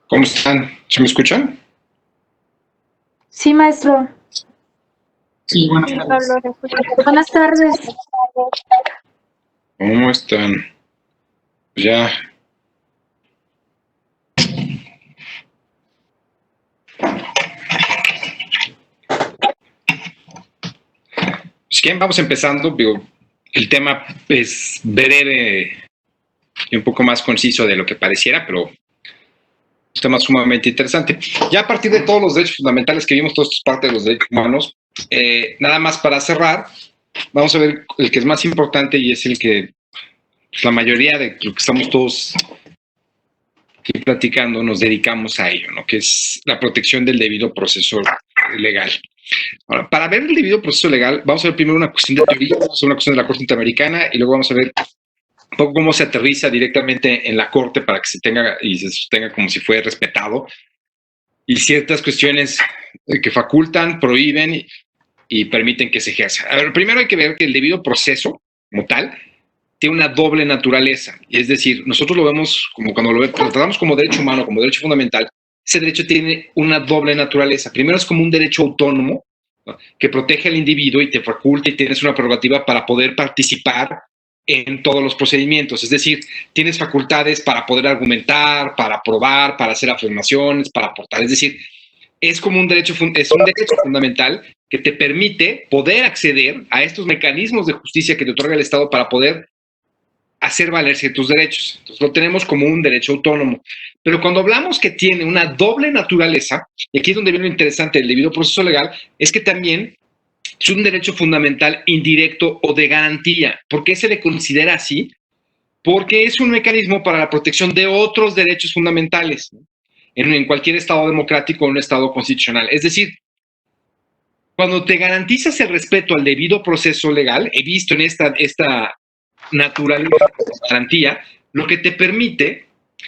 ¿Cómo están? ¿Se me escuchan? Sí, maestro. Sí, buenas Sí, tardes. Pablo, le escucho. Buenas tardes. ¿Cómo están? Pues ya. Pues bien, vamos empezando. Digo, el tema es breve y un poco más conciso de lo que pareciera, pero un tema sumamente interesante. Ya a partir de todos los derechos fundamentales que vimos, todo esto es parte de los derechos humanos, nada más para cerrar, vamos a ver el que es más importante y es el que pues, la mayoría de lo que estamos todos aquí platicando nos dedicamos a ello, ¿no? Que es la protección del debido proceso legal. Ahora, para ver el debido proceso legal, vamos a ver primero una cuestión de teoría, vamos a ver una cuestión de la Corte Interamericana y luego vamos a ver un poco cómo se aterriza directamente en la Corte para que se tenga y se sostenga como si fuera respetado y ciertas cuestiones que facultan, prohíben y permiten que se ejerza. A ver, primero hay que ver que el debido proceso como tal tiene una doble naturaleza. Es decir, nosotros lo vemos como cuando lo tratamos como derecho humano, como derecho fundamental, ese derecho tiene una doble naturaleza. Primero es como un derecho autónomo, ¿no?, que protege al individuo y te faculta y tienes una prerrogativa para poder participar en todos los procedimientos. Es decir, tienes facultades para poder argumentar, para probar, para hacer afirmaciones, para aportar. Es decir, es como un derecho, es un derecho fundamental que te permite poder acceder a estos mecanismos de justicia que te otorga el Estado para poder hacer valer ciertos derechos. Entonces lo tenemos como un derecho autónomo. Pero cuando hablamos que tiene una doble naturaleza, y aquí es donde viene lo interesante del debido proceso legal, es que también es un derecho fundamental indirecto o de garantía. ¿Por qué se le considera así? Porque es un mecanismo para la protección de otros derechos fundamentales, ¿no?, en cualquier estado democrático o un estado constitucional. Es decir, cuando te garantizas el respeto al debido proceso legal, he visto en esta naturaleza de garantía, lo que te permite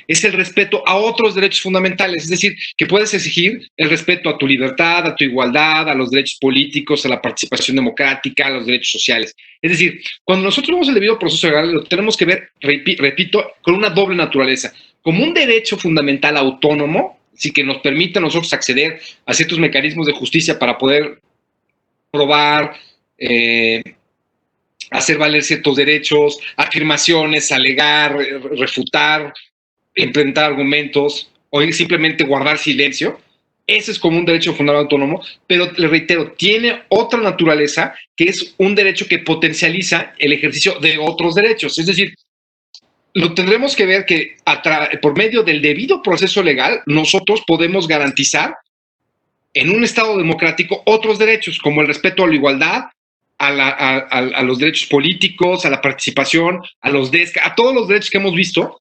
es el respeto a otros derechos fundamentales, es decir, que puedes exigir el respeto a tu libertad, a tu igualdad, a los derechos políticos, a la participación democrática, a los derechos sociales. Es decir, cuando nosotros vemos el debido proceso legal, lo tenemos que ver, repito, con una doble naturaleza, como un derecho fundamental autónomo, así que nos permite a nosotros acceder a ciertos mecanismos de justicia para poder probar, hacer valer ciertos derechos, afirmaciones, alegar, refutar, implementar argumentos o simplemente guardar silencio. Ese es como un derecho fundamental autónomo, pero le reitero, tiene otra naturaleza que es un derecho que potencializa el ejercicio de otros derechos. Es decir, lo tendremos que ver que por medio del debido proceso legal nosotros podemos garantizar en un Estado democrático otros derechos, como el respeto a la igualdad, a los derechos políticos, a la participación, a los DESCA, a todos los derechos que hemos visto.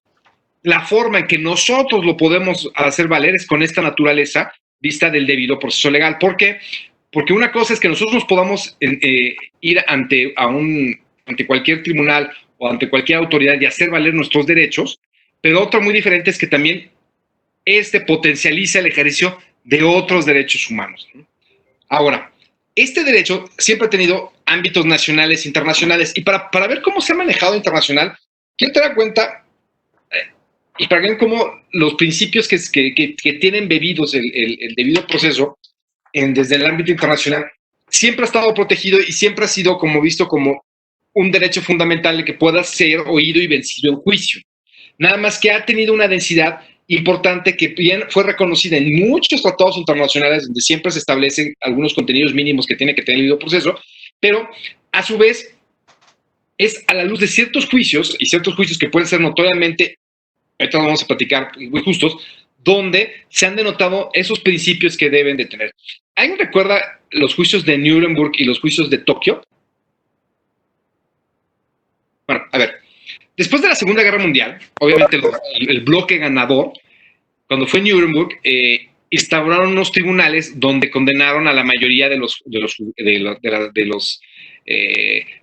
La forma en que nosotros lo podemos hacer valer es con esta naturaleza vista del debido proceso legal. ¿Por qué? Porque una cosa es que nosotros nos podamos ir ante cualquier tribunal o ante cualquier autoridad y hacer valer nuestros derechos, pero otra muy diferente es que también potencializa el ejercicio de otros derechos humanos, ¿no? Ahora, este derecho siempre ha tenido ámbitos nacionales e internacionales, y para ver cómo se ha manejado internacional, quiero te dar cuenta y para ver cómo los principios que tienen bebidos el debido proceso desde el ámbito internacional siempre ha estado protegido y siempre ha sido como visto como un derecho fundamental que pueda ser oído y vencido en juicio. Nada más que ha tenido una densidad importante que bien fue reconocida en muchos tratados internacionales donde siempre se establecen algunos contenidos mínimos que tiene que tener el debido proceso, pero a su vez es a la luz de ciertos juicios y ciertos juicios que pueden ser notoriamente, ahorita vamos a platicar, muy justos, donde se han denotado esos principios que deben de tener. ¿Alguien recuerda los juicios de Nuremberg y los juicios de Tokio? Bueno, a ver, después de la Segunda Guerra Mundial, obviamente el bloque ganador, cuando fue Nuremberg, instauraron unos tribunales donde condenaron a la mayoría de los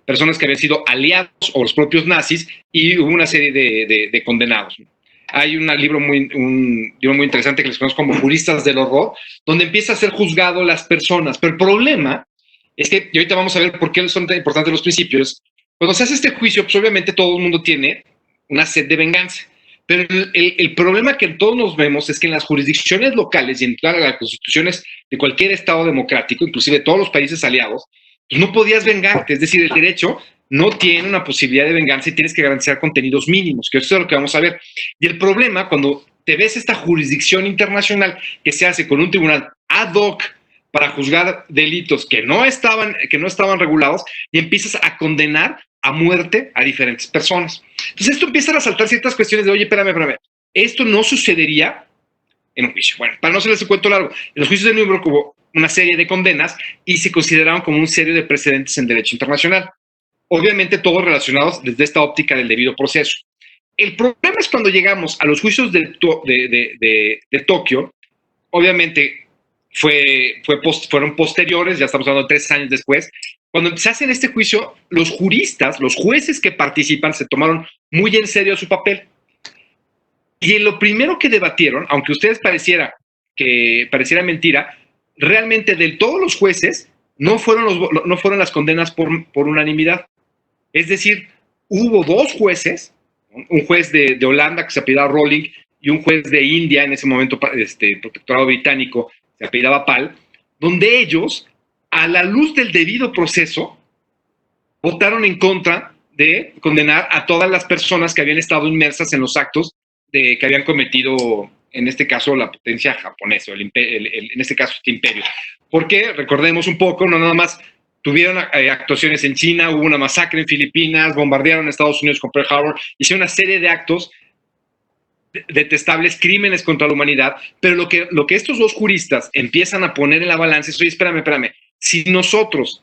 personas que habían sido aliados o los propios nazis, y hubo una serie de condenados. Hay un libro muy interesante que les conozco como Juristas del Horror, donde empieza a ser juzgado las personas. Pero el problema es que, y ahorita vamos a ver por qué son tan importantes los principios, cuando se hace este juicio, pues obviamente todo el mundo tiene una sed de venganza. Pero el problema que todos nos vemos es que en las jurisdicciones locales y en todas las constituciones de cualquier Estado democrático, inclusive de todos los países aliados, pues no podías vengarte. Es decir, el derecho no tiene una posibilidad de venganza y tienes que garantizar contenidos mínimos, que eso es lo que vamos a ver. Y el problema, cuando te ves esta jurisdicción internacional que se hace con un tribunal ad hoc para juzgar delitos que no estaban regulados y empiezas a condenar a muerte a diferentes personas. Entonces esto empieza a saltar ciertas cuestiones de, oye, espérame, esto no sucedería en un juicio. Bueno, para no hacerles un cuento largo, en los juicios de Nuremberg hubo una serie de condenas y se consideraron como un serie de precedentes en derecho internacional. Obviamente todos relacionados desde esta óptica del debido proceso. El problema es cuando llegamos a los juicios de Tokio, obviamente fueron posteriores, ya estamos hablando de 3 años después. Cuando se hace este juicio, los juristas, los jueces que participan, se tomaron muy en serio su papel. Y en lo primero que debatieron, aunque a ustedes pareciera mentira, realmente de todos los jueces no fueron las condenas por unanimidad. Es decir, hubo 2 jueces, un juez de Holanda que se apellidaba Rowling y un juez de India, en ese momento protectorado británico, se apellidaba Pal, donde ellos, a la luz del debido proceso, votaron en contra de condenar a todas las personas que habían estado inmersas en los actos que habían cometido, en este caso, la potencia japonesa, en este caso, este imperio. Porque, recordemos un poco, no nada más tuvieron actuaciones en China, hubo una masacre en Filipinas, bombardearon a Estados Unidos con Pearl Harbor, hicieron una serie de actos detestables, crímenes contra la humanidad, pero lo que estos 2 juristas empiezan a poner en la balanza es, oye, espérame, si nosotros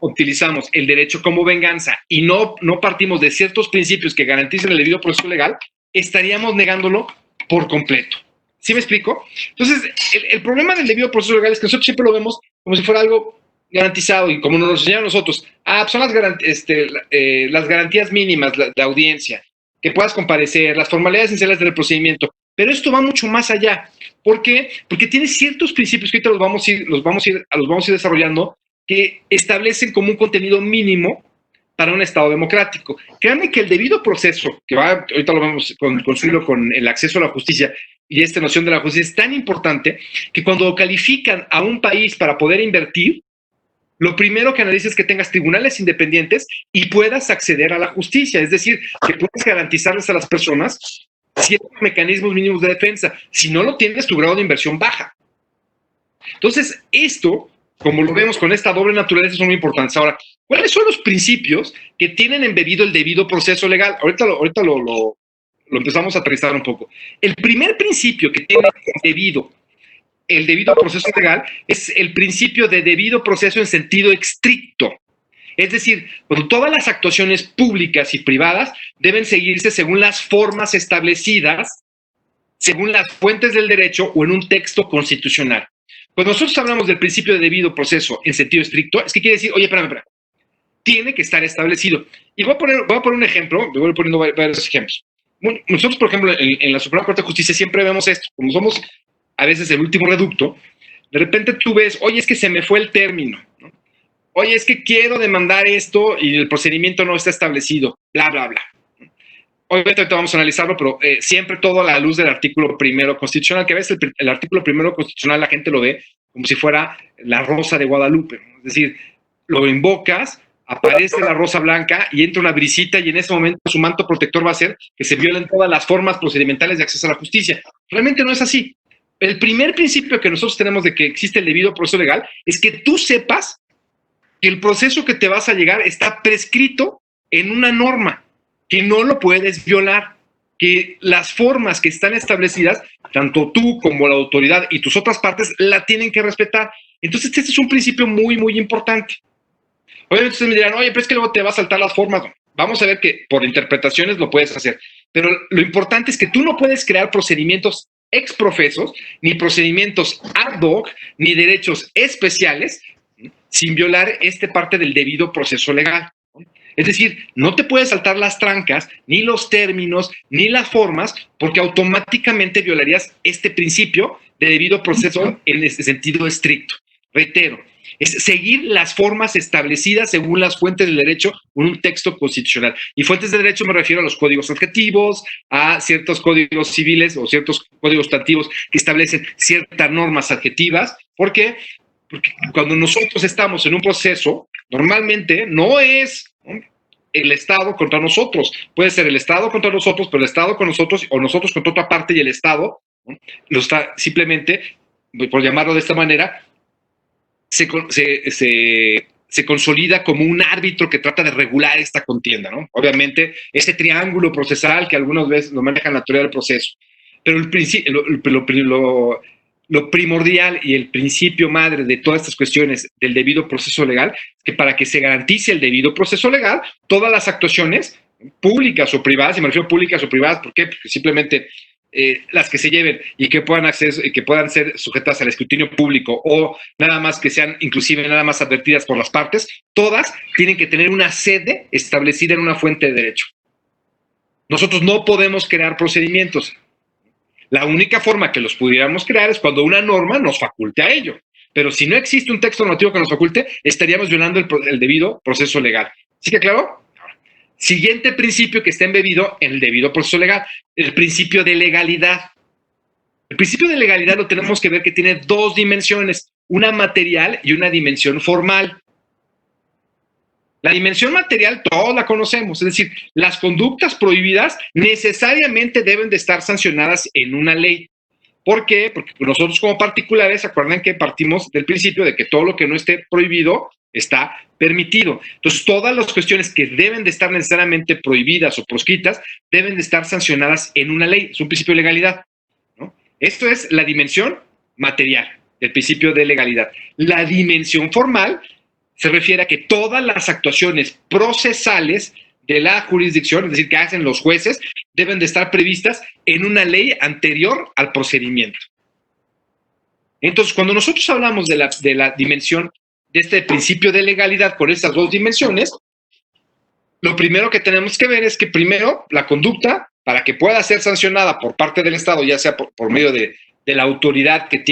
utilizamos el derecho como venganza y no partimos de ciertos principios que garanticen el debido proceso legal, estaríamos negándolo por completo. ¿Sí me explico? Entonces, el problema del debido proceso legal es que nosotros siempre lo vemos como si fuera algo garantizado y como nos enseñaron nosotros, son las garantías mínimas de audiencia, que puedas comparecer, las formalidades esenciales del procedimiento, pero esto va mucho más allá. ¿Por qué? Porque tiene ciertos principios que ahorita los vamos a ir desarrollando, que establecen como un contenido mínimo para un Estado democrático. Créanme que el debido proceso, que ahorita lo vamos con el acceso a la justicia y esta noción de la justicia, es tan importante que cuando califican a un país para poder invertir, lo primero que analizas es que tengas tribunales independientes y puedas acceder a la justicia, es decir, que puedas garantizarles a las personas ciertos mecanismos mínimos de defensa. Si no lo tienes, tu grado de inversión baja. Entonces, esto, como lo vemos con esta doble naturaleza, son muy importantes. Ahora, ¿cuáles son los principios que tienen embebido el debido proceso legal? Ahorita lo empezamos a aterrizar un poco. El primer principio que tiene el debido proceso legal es el principio de debido proceso en sentido estricto. Es decir, cuando todas las actuaciones públicas y privadas deben seguirse según las formas establecidas, según las fuentes del derecho o en un texto constitucional. Cuando nosotros hablamos del principio de debido proceso en sentido estricto, es que quiere decir, oye, espérame, tiene que estar establecido. Y voy a poner un ejemplo, me voy poniendo varios ejemplos. Bueno, nosotros, por ejemplo, en la Suprema Corte de Justicia siempre vemos esto, como somos a veces el último reducto, de repente tú ves, oye, es que se me fue el término, ¿no? Oye, es que quiero demandar esto y el procedimiento no está establecido, bla, bla, bla. Obviamente ahorita vamos a analizarlo, pero siempre todo a la luz del artículo primero constitucional, que a veces el artículo primero constitucional la gente lo ve como si fuera la rosa de Guadalupe, ¿no? Es decir, lo invocas, aparece la rosa blanca y entra una brisita y en ese momento su manto protector va a ser que se violen todas las formas procedimentales de acceso a la justicia. Realmente no es así. El primer principio que nosotros tenemos de que existe el debido proceso legal es que tú sepas que el proceso que te vas a llegar está prescrito en una norma, que no lo puedes violar, que las formas que están establecidas, tanto tú como la autoridad y tus otras partes, la tienen que respetar. Entonces, este es un principio muy, muy importante. Obviamente ustedes me dirán, oye, pero es que luego te va a saltar las formas. Vamos a ver que por interpretaciones lo puedes hacer, pero lo importante es que tú no puedes crear procedimientos exprofesos, ni procedimientos ad hoc, ni derechos especiales, sin violar esta parte del debido proceso legal. Es decir, no te puedes saltar las trancas, ni los términos, ni las formas, porque automáticamente violarías este principio de debido proceso en este sentido estricto. Reitero, Es seguir las formas establecidas según las fuentes del derecho en un texto constitucional. Y fuentes de derecho me refiero a los códigos adjetivos, a ciertos códigos civiles o ciertos códigos sustantivos que establecen ciertas normas adjetivas. ¿Por qué? Porque cuando nosotros estamos en un proceso, normalmente no es el Estado contra nosotros. Puede ser el Estado contra nosotros, pero el Estado con nosotros o nosotros contra otra parte y el Estado, ¿no?, lo está simplemente, por llamarlo de esta manera, se consolida como un árbitro que trata de regular esta contienda, ¿no? Obviamente, ese triángulo procesal que algunas veces lo manejan la teoría del proceso. Pero lo primordial y el principio madre de todas estas cuestiones del debido proceso legal es que para que se garantice el debido proceso legal, todas las actuaciones públicas o privadas, y me refiero a públicas o privadas, ¿por qué? Porque simplemente las que se lleven y que puedan ser sujetas al escrutinio público o nada más que sean inclusive nada más advertidas por las partes, todas tienen que tener una sede establecida en una fuente de derecho. Nosotros no podemos crear procedimientos. La única forma que los pudiéramos crear es cuando una norma nos faculte a ello. Pero si no existe un texto normativo que nos faculte, estaríamos violando el debido proceso legal. ¿Sí que claro? Siguiente principio que está embebido en el debido proceso legal, el principio de legalidad. El principio de legalidad lo tenemos que ver que tiene dos dimensiones, una material y una dimensión formal. La dimensión material todos la conocemos, es decir, las conductas prohibidas necesariamente deben de estar sancionadas en una ley. ¿Por qué? Porque nosotros como particulares, acuerden que partimos del principio de que todo lo que no esté prohibido está permitido. Entonces, todas las cuestiones que deben de estar necesariamente prohibidas o proscritas deben de estar sancionadas en una ley. Es un principio de legalidad, ¿no? Esto es la dimensión material del principio de legalidad. La dimensión formal se refiere a que todas las actuaciones procesales de la jurisdicción, es decir, que hacen los jueces, deben de estar previstas en una ley anterior al procedimiento. Entonces, cuando nosotros hablamos de la dimensión de este principio de legalidad con estas dos dimensiones, lo primero que tenemos que ver es que primero la conducta, para que pueda ser sancionada por parte del Estado, ya sea por medio de la autoridad que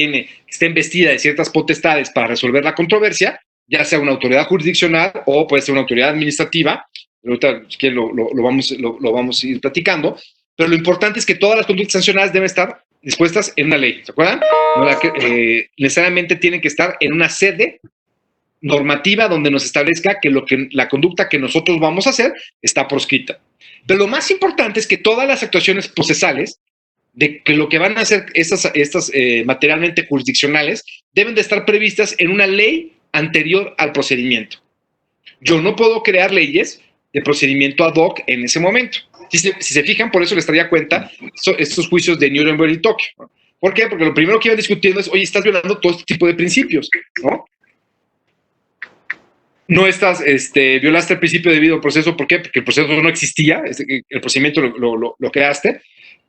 está investida de ciertas potestades para resolver la controversia, ya sea una autoridad jurisdiccional o puede ser una autoridad administrativa, ahorita lo vamos a ir platicando, pero lo importante es que todas las conductas sancionadas deben estar dispuestas en una ley, ¿se acuerdan? Necesariamente tienen que estar en una sede normativa donde nos establezca que la conducta que nosotros vamos a hacer está proscrita. Pero lo más importante es que todas las actuaciones procesales, de que lo que van a hacer estas materialmente jurisdiccionales, deben de estar previstas en una ley anterior al procedimiento. Yo no puedo crear leyes de procedimiento ad hoc en ese momento. Si se fijan, por eso les traía cuenta estos juicios de Nuremberg y Tokio. ¿Por qué? Porque lo primero que iban discutiendo es, oye, estás violando todo este tipo de principios, ¿no? No violaste el principio de debido proceso. ¿Por qué? Porque el proceso no existía, el procedimiento lo creaste.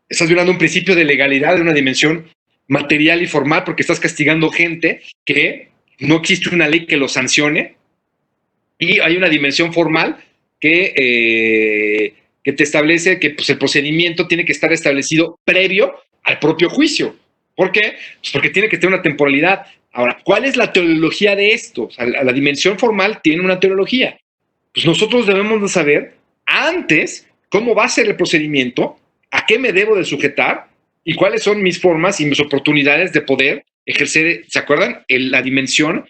Estás violando un principio de legalidad de una dimensión material y formal porque estás castigando gente que no existe una ley que lo sancione. Y hay una dimensión formal que te establece que pues, el procedimiento tiene que estar establecido previo al propio juicio. ¿Por qué? Pues porque tiene que tener una temporalidad. Ahora, ¿cuál es la teología de esto? O sea, la dimensión formal tiene una teología. Pues nosotros debemos de saber antes cómo va a ser el procedimiento, a qué me debo de sujetar y cuáles son mis formas y mis oportunidades de poder ejercer, ¿se acuerdan? La dimensión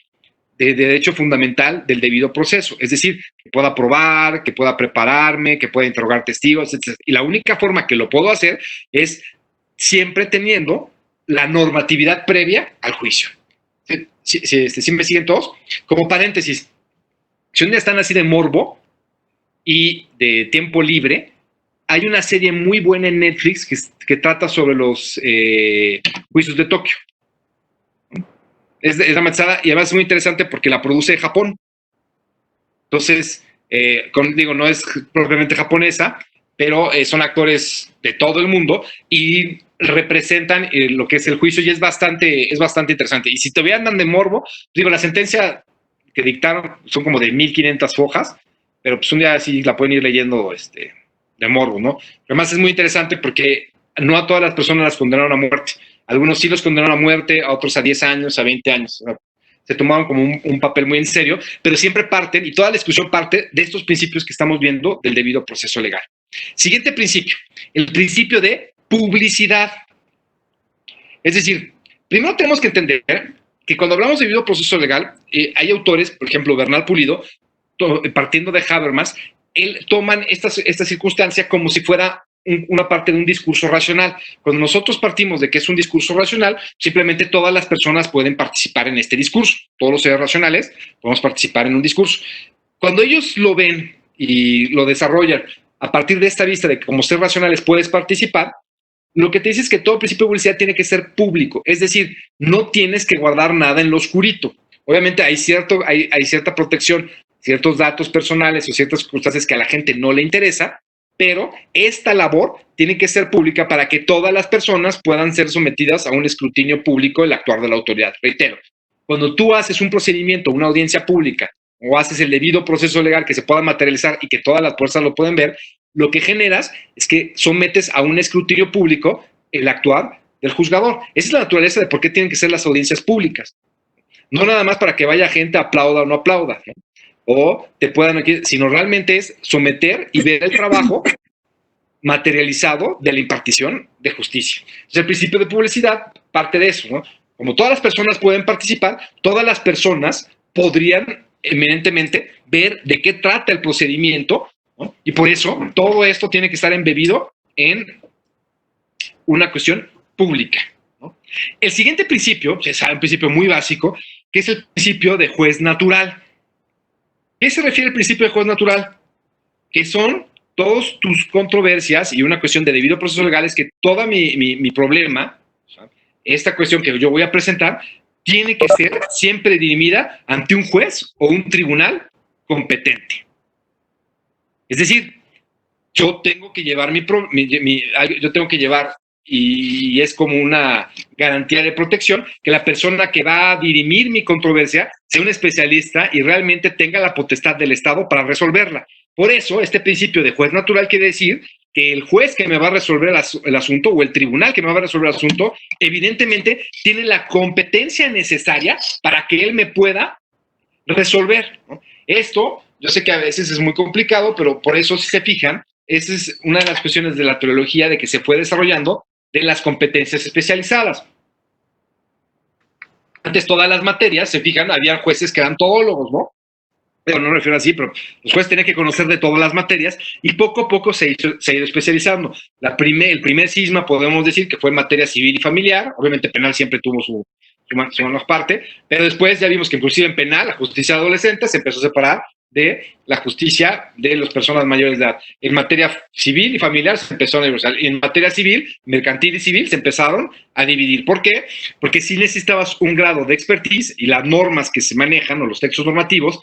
de derecho fundamental del debido proceso. Es decir, que pueda probar, que pueda prepararme, que pueda interrogar testigos, etc. Y la única forma que lo puedo hacer es siempre teniendo la normatividad previa al juicio. ¿Sí me siguen todos? Como paréntesis, si un día están así de morbo y de tiempo libre, hay una serie muy buena en Netflix que trata sobre los juicios de Tokio. Es dramatizada y además es muy interesante porque la produce Japón. Entonces, no es propiamente japonesa, pero son actores de todo el mundo y representan lo que es el juicio y es bastante interesante. Y si todavía andan de morbo, la sentencia que dictaron son como de 1500 hojas, pero pues un día sí la pueden ir leyendo de morbo, ¿no? Además es muy interesante porque no a todas las personas las condenaron a muerte. Algunos sí los condenaron a muerte, a otros a 10 años, a 20 años. se tomaron como un papel muy en serio, pero siempre parten, y toda la discusión parte de estos principios que estamos viendo del debido proceso legal. Siguiente principio, el principio de publicidad. Es decir, primero tenemos que entender que cuando hablamos de debido proceso legal, hay autores, por ejemplo, Bernal Pulido, partiendo de Habermas, él toman esta circunstancia como si fuera una parte de un discurso racional. Cuando nosotros partimos de que es un discurso racional, simplemente todas las personas pueden participar en este discurso. Todos los seres racionales podemos participar en un discurso. Cuando ellos lo ven y lo desarrollan a partir de esta vista de que como seres racionales puedes participar, lo que te dice es que todo principio de publicidad tiene que ser público. Es decir, no tienes que guardar nada en lo oscurito. Obviamente hay cierta protección, ciertos datos personales o ciertas circunstancias que a la gente no le interesa, pero esta labor tiene que ser pública para que todas las personas puedan ser sometidas a un escrutinio público del actuar de la autoridad. Reitero, cuando tú haces un procedimiento, una audiencia pública, o haces el debido proceso legal que se pueda materializar y que todas las fuerzas lo pueden ver, lo que generas es que sometes a un escrutinio público el actuar del juzgador. Esa es la naturaleza de por qué tienen que ser las audiencias públicas. No nada más para que vaya gente, aplauda o no aplauda, ¿no? O te puedan, sino realmente es someter y ver el trabajo materializado de la impartición de justicia. Entonces, el principio de publicidad parte de eso, ¿no? Como todas las personas pueden participar, todas las personas podrían eminentemente ver de qué trata el procedimiento, ¿no? Y por eso todo esto tiene que estar embebido en una cuestión pública, ¿no? El siguiente principio, es un principio muy básico, que es el principio de juez natural. ¿Qué se refiere al principio de juez natural? Que son todas tus controversias y una cuestión de debido proceso legal es que toda mi problema, esta cuestión que yo voy a presentar, tiene que ser siempre dirimida ante un juez o un tribunal competente. Es decir, yo tengo que llevar y es como una garantía de protección, que la persona que va a dirimir mi controversia sea un especialista y realmente tenga la potestad del Estado para resolverla. Por eso, este principio de juez natural quiere decir que el juez que me va a resolver el asunto o el tribunal que me va a resolver el asunto, evidentemente tiene la competencia necesaria para que él me pueda resolver, ¿no? Esto, yo sé que a veces es muy complicado, pero por eso, si se fijan, esa es una de las cuestiones de la teología de que se fue desarrollando de las competencias especializadas. Antes todas las materias, se fijan, había jueces que eran todólogos, ¿no? Pero no me refiero así, pero los jueces tenían que conocer de todas las materias y poco a poco se ha ido especializando. El primer cisma podemos decir que fue en materia civil y familiar, obviamente penal siempre tuvo su parte, pero después ya vimos que inclusive en penal la justicia adolescente se empezó a separar de la justicia de las personas mayores de edad. En materia civil y familiar se empezó a divorciar. En materia civil, mercantil y civil se empezaron a dividir. ¿Por qué? Porque si necesitabas un grado de expertise y las normas que se manejan o los textos normativos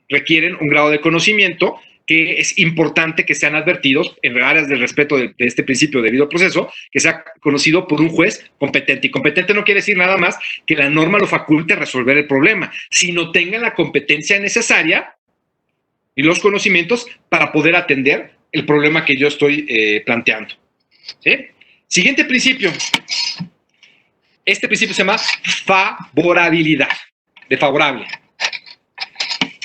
requieren un grado de conocimiento que es importante que sean advertidos en áreas del respeto de este principio de debido proceso, que sea conocido por un juez competente. Y competente no quiere decir nada más que la norma lo faculte a resolver el problema, sino tenga la competencia necesaria y los conocimientos para poder atender el problema que yo estoy planteando. ¿Sí? Siguiente principio. Este principio se llama favorabilidad, de favorable.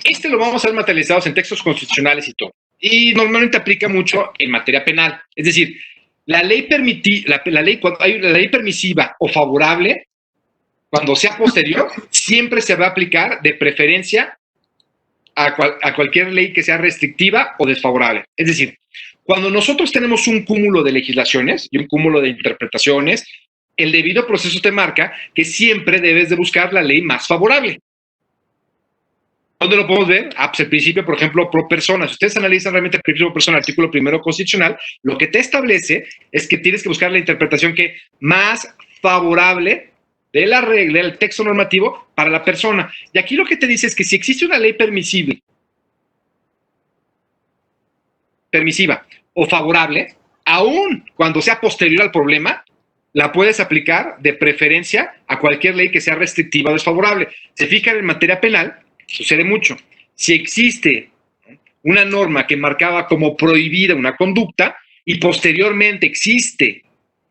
Este lo vamos a ver materializados en textos constitucionales y todo. Y normalmente aplica mucho en materia penal. Es decir, cuando hay la ley permisiva o favorable, cuando sea posterior, siempre se va a aplicar de preferencia a cualquier ley que sea restrictiva o desfavorable. Es decir, cuando nosotros tenemos un cúmulo de legislaciones y un cúmulo de interpretaciones, el debido proceso te marca que siempre debes de buscar la ley más favorable. ¿Dónde lo podemos ver? Pues el principio, por ejemplo, pro persona. Si ustedes analizan realmente el principio pro persona, artículo primero constitucional, lo que te establece es que tienes que buscar la interpretación que más favorable de la regla, del texto normativo para la persona. Y aquí lo que te dice es que si existe una ley permisiva o favorable, aun cuando sea posterior al problema, la puedes aplicar de preferencia a cualquier ley que sea restrictiva o desfavorable. Se fijan en materia penal, sucede mucho. Si existe una norma que marcaba como prohibida una conducta y posteriormente existe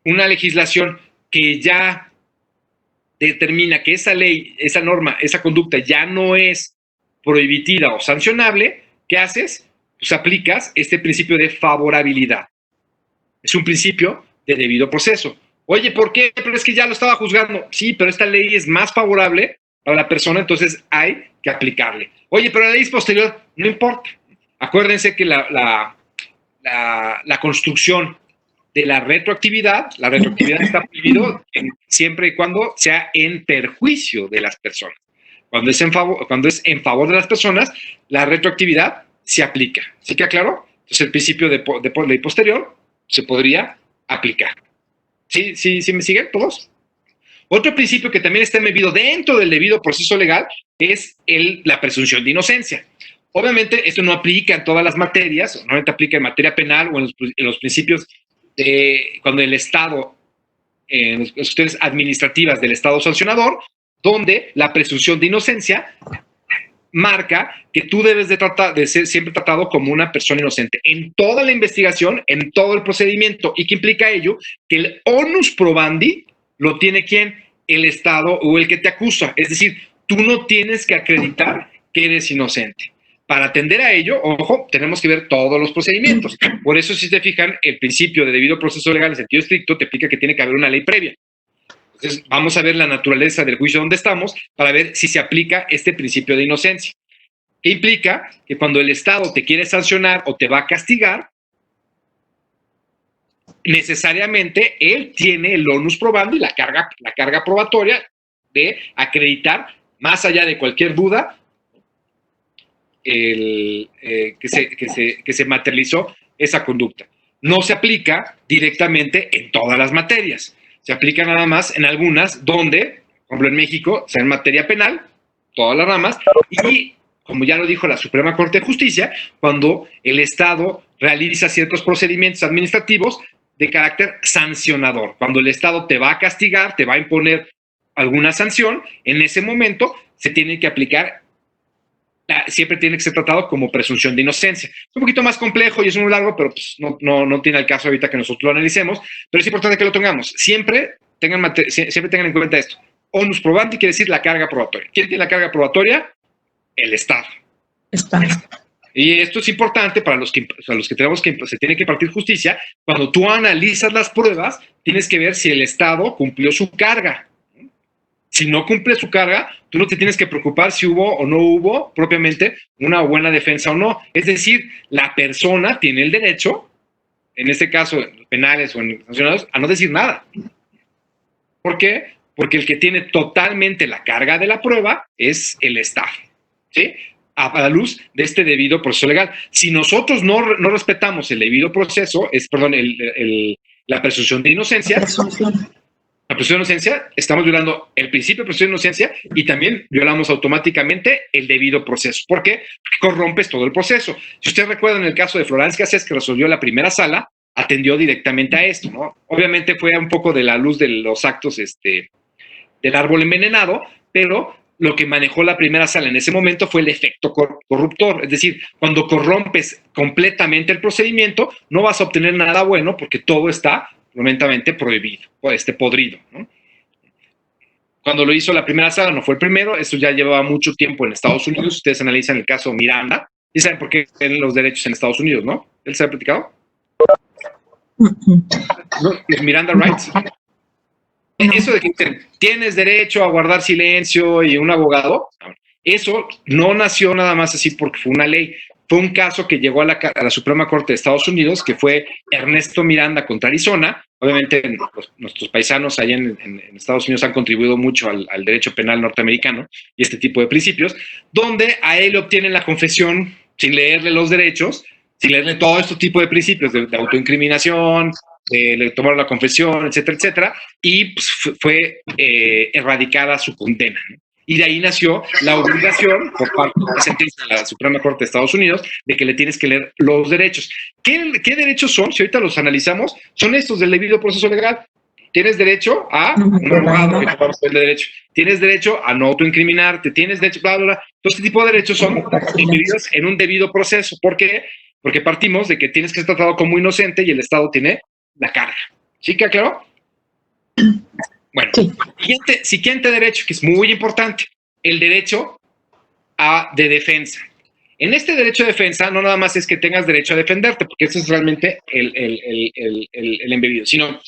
una legislación que ya determina que esa ley, esa norma, esa conducta ya no es prohibitiva o sancionable, ¿qué haces? Pues aplicas este principio de favorabilidad. Es un principio de debido proceso. Oye, ¿por qué? Pero es que ya lo estaba juzgando. Sí, pero esta ley es más favorable para la persona, entonces hay que aplicarle. Oye, pero la ley es posterior. No importa. Acuérdense que la construcción de la retroactividad está prohibido siempre y cuando sea en perjuicio de las personas. Cuando es en favor de las personas, la retroactividad se aplica. ¿Sí queda claro? Entonces el principio de ley posterior se podría aplicar. ¿Sí me siguen todos? Otro principio que también está embebido dentro del debido proceso legal es la presunción de inocencia. Obviamente esto no aplica en todas las materias, normalmente aplica en materia penal o en los principios de cuando el Estado, en las cuestiones administrativas del Estado sancionador, donde la presunción de inocencia marca que tú debes de ser siempre tratado como una persona inocente en toda la investigación, en todo el procedimiento. ¿Y qué implica ello? Que el onus probandi lo tiene ¿quién? El Estado o el que te acusa. Es decir, tú no tienes que acreditar que eres inocente. Para atender a ello, ojo, tenemos que ver todos los procedimientos. Por eso, si se fijan, el principio de debido proceso legal en sentido estricto te explica que tiene que haber una ley previa. Entonces, vamos a ver la naturaleza del juicio donde estamos para ver si se aplica este principio de inocencia. ¿Qué implica? Que cuando el Estado te quiere sancionar o te va a castigar, necesariamente él tiene el onus probandi, la carga probatoria de acreditar, más allá de cualquier duda, que se materializó esa conducta. No se aplica directamente en todas las materias. Se aplica nada más en algunas donde, por ejemplo en México, sea en materia penal, todas las ramas, y como ya lo dijo la Suprema Corte de Justicia, cuando el Estado realiza ciertos procedimientos administrativos de carácter sancionador. Cuando el Estado te va a castigar, te va a imponer alguna sanción, en ese momento se tiene que aplicar, siempre tiene que ser tratado como presunción de inocencia. Es un poquito más complejo y es muy largo, pero pues no tiene el caso ahorita que nosotros lo analicemos, pero es importante que lo tengamos. Siempre tengan en cuenta esto. Onus probandi quiere decir la carga probatoria. ¿Quién tiene la carga probatoria? El Estado. Y esto es importante para los que tenemos que se tiene que impartir justicia. Cuando tú analizas las pruebas, tienes que ver si el Estado cumplió su carga. Si no cumple su carga, tú no te tienes que preocupar si hubo o no hubo propiamente una buena defensa o no. Es decir, la persona tiene el derecho, en este caso en penales o en sancionados, a no decir nada. ¿Por qué? Porque el que tiene totalmente la carga de la prueba es el Estado, ¿sí? A la luz de este debido proceso legal. Si nosotros no respetamos el debido proceso, la presunción de inocencia, la presunción de inocencia, estamos violando el principio de presunción de inocencia y también violamos automáticamente el debido proceso. ¿Por qué? Porque corrompes todo el proceso. Si ustedes recuerdan el caso de Florence Cassés, que resolvió la primera sala, atendió directamente a esto, ¿no? Obviamente fue un poco de la luz de los actos del árbol envenenado, pero lo que manejó la primera sala en ese momento fue el efecto corruptor. Es decir, cuando corrompes completamente el procedimiento, no vas a obtener nada bueno porque todo está momentamente prohibido, o podrido, ¿no? Cuando lo hizo la primera sala, no fue el primero, eso ya llevaba mucho tiempo en Estados Unidos. Ustedes analizan el caso Miranda y saben por qué tienen los derechos en Estados Unidos, ¿no? ¿Él se ha platicado? ¿No? Los Miranda Rights. Eso de que tienes derecho a guardar silencio y un abogado, eso no nació nada más así porque fue una ley. Fue un caso que llegó a la Suprema Corte de Estados Unidos, que fue Ernesto Miranda contra Arizona. Obviamente nuestros paisanos allá en Estados Unidos han contribuido mucho al derecho penal norteamericano y este tipo de principios, donde a él obtienen la confesión sin leerle los derechos, sin leerle todo este tipo de principios de autoincriminación, le tomaron la confesión, etcétera, etcétera, y pues, fue erradicada su condena, ¿no? Y de ahí nació la obligación por parte de la sentencia de la Suprema Corte de Estados Unidos de que le tienes que leer los derechos. ¿Qué derechos son? Si ahorita los analizamos, son estos del debido proceso legal. Tienes derecho a un abogado que te va a hacer el derecho. Tienes derecho a no autoincriminarte. Tienes derecho, bla, bla, bla. Todo este tipo de derechos son incluidos en un debido proceso. ¿Por qué? Porque partimos de que tienes que ser tratado como inocente y el Estado tiene la carga. ¿Sí queda claro? Bueno, siguiente derecho, que es muy importante, el derecho de defensa. En este derecho de defensa no nada más es que tengas derecho a defenderte, porque eso es realmente el embebido, sino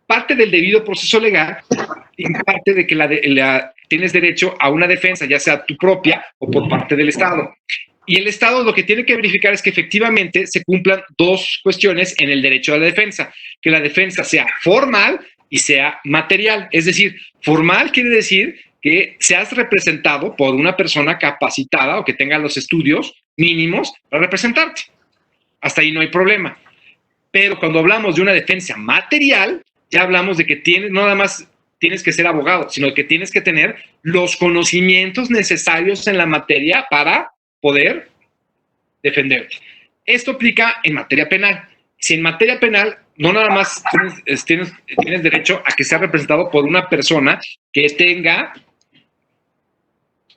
parte del debido proceso legal y parte de que tienes derecho a una defensa, ya sea tu propia o por parte del Estado. Y el Estado lo que tiene que verificar es que efectivamente se cumplan dos cuestiones en el derecho a la defensa, que la defensa sea formal y sea material. Es decir, formal quiere decir que seas representado por una persona capacitada o que tenga los estudios mínimos para representarte. Hasta ahí no hay problema. Pero cuando hablamos de una defensa material, ya hablamos de que no nada más tienes que ser abogado, sino que tienes que tener los conocimientos necesarios en la materia para poder defenderte. Esto aplica en materia penal. Si en materia penal no nada más tienes derecho a que sea representado por una persona que tenga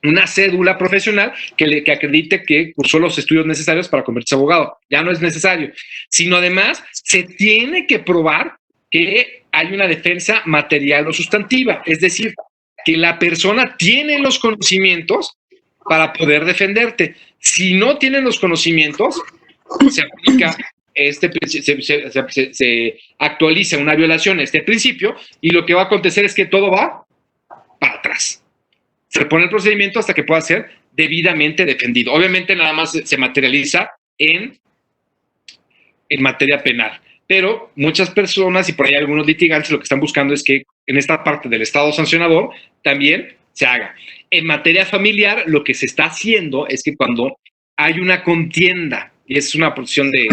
una cédula profesional que acredite que cursó los estudios necesarios para convertirse en abogado. Ya no es necesario, sino además se tiene que probar que hay una defensa material o sustantiva, es decir, que la persona tiene los conocimientos para poder defenderte. Si no tienen los conocimientos, se aplica se actualiza una violación a este principio y lo que va a acontecer es que todo va para atrás. Se pone el procedimiento hasta que pueda ser debidamente defendido. Obviamente nada más se materializa en materia penal, pero muchas personas y por ahí algunos litigantes lo que están buscando es que en esta parte del Estado sancionador también se haga. En materia familiar lo que se está haciendo es que cuando hay una contienda, y es una posición de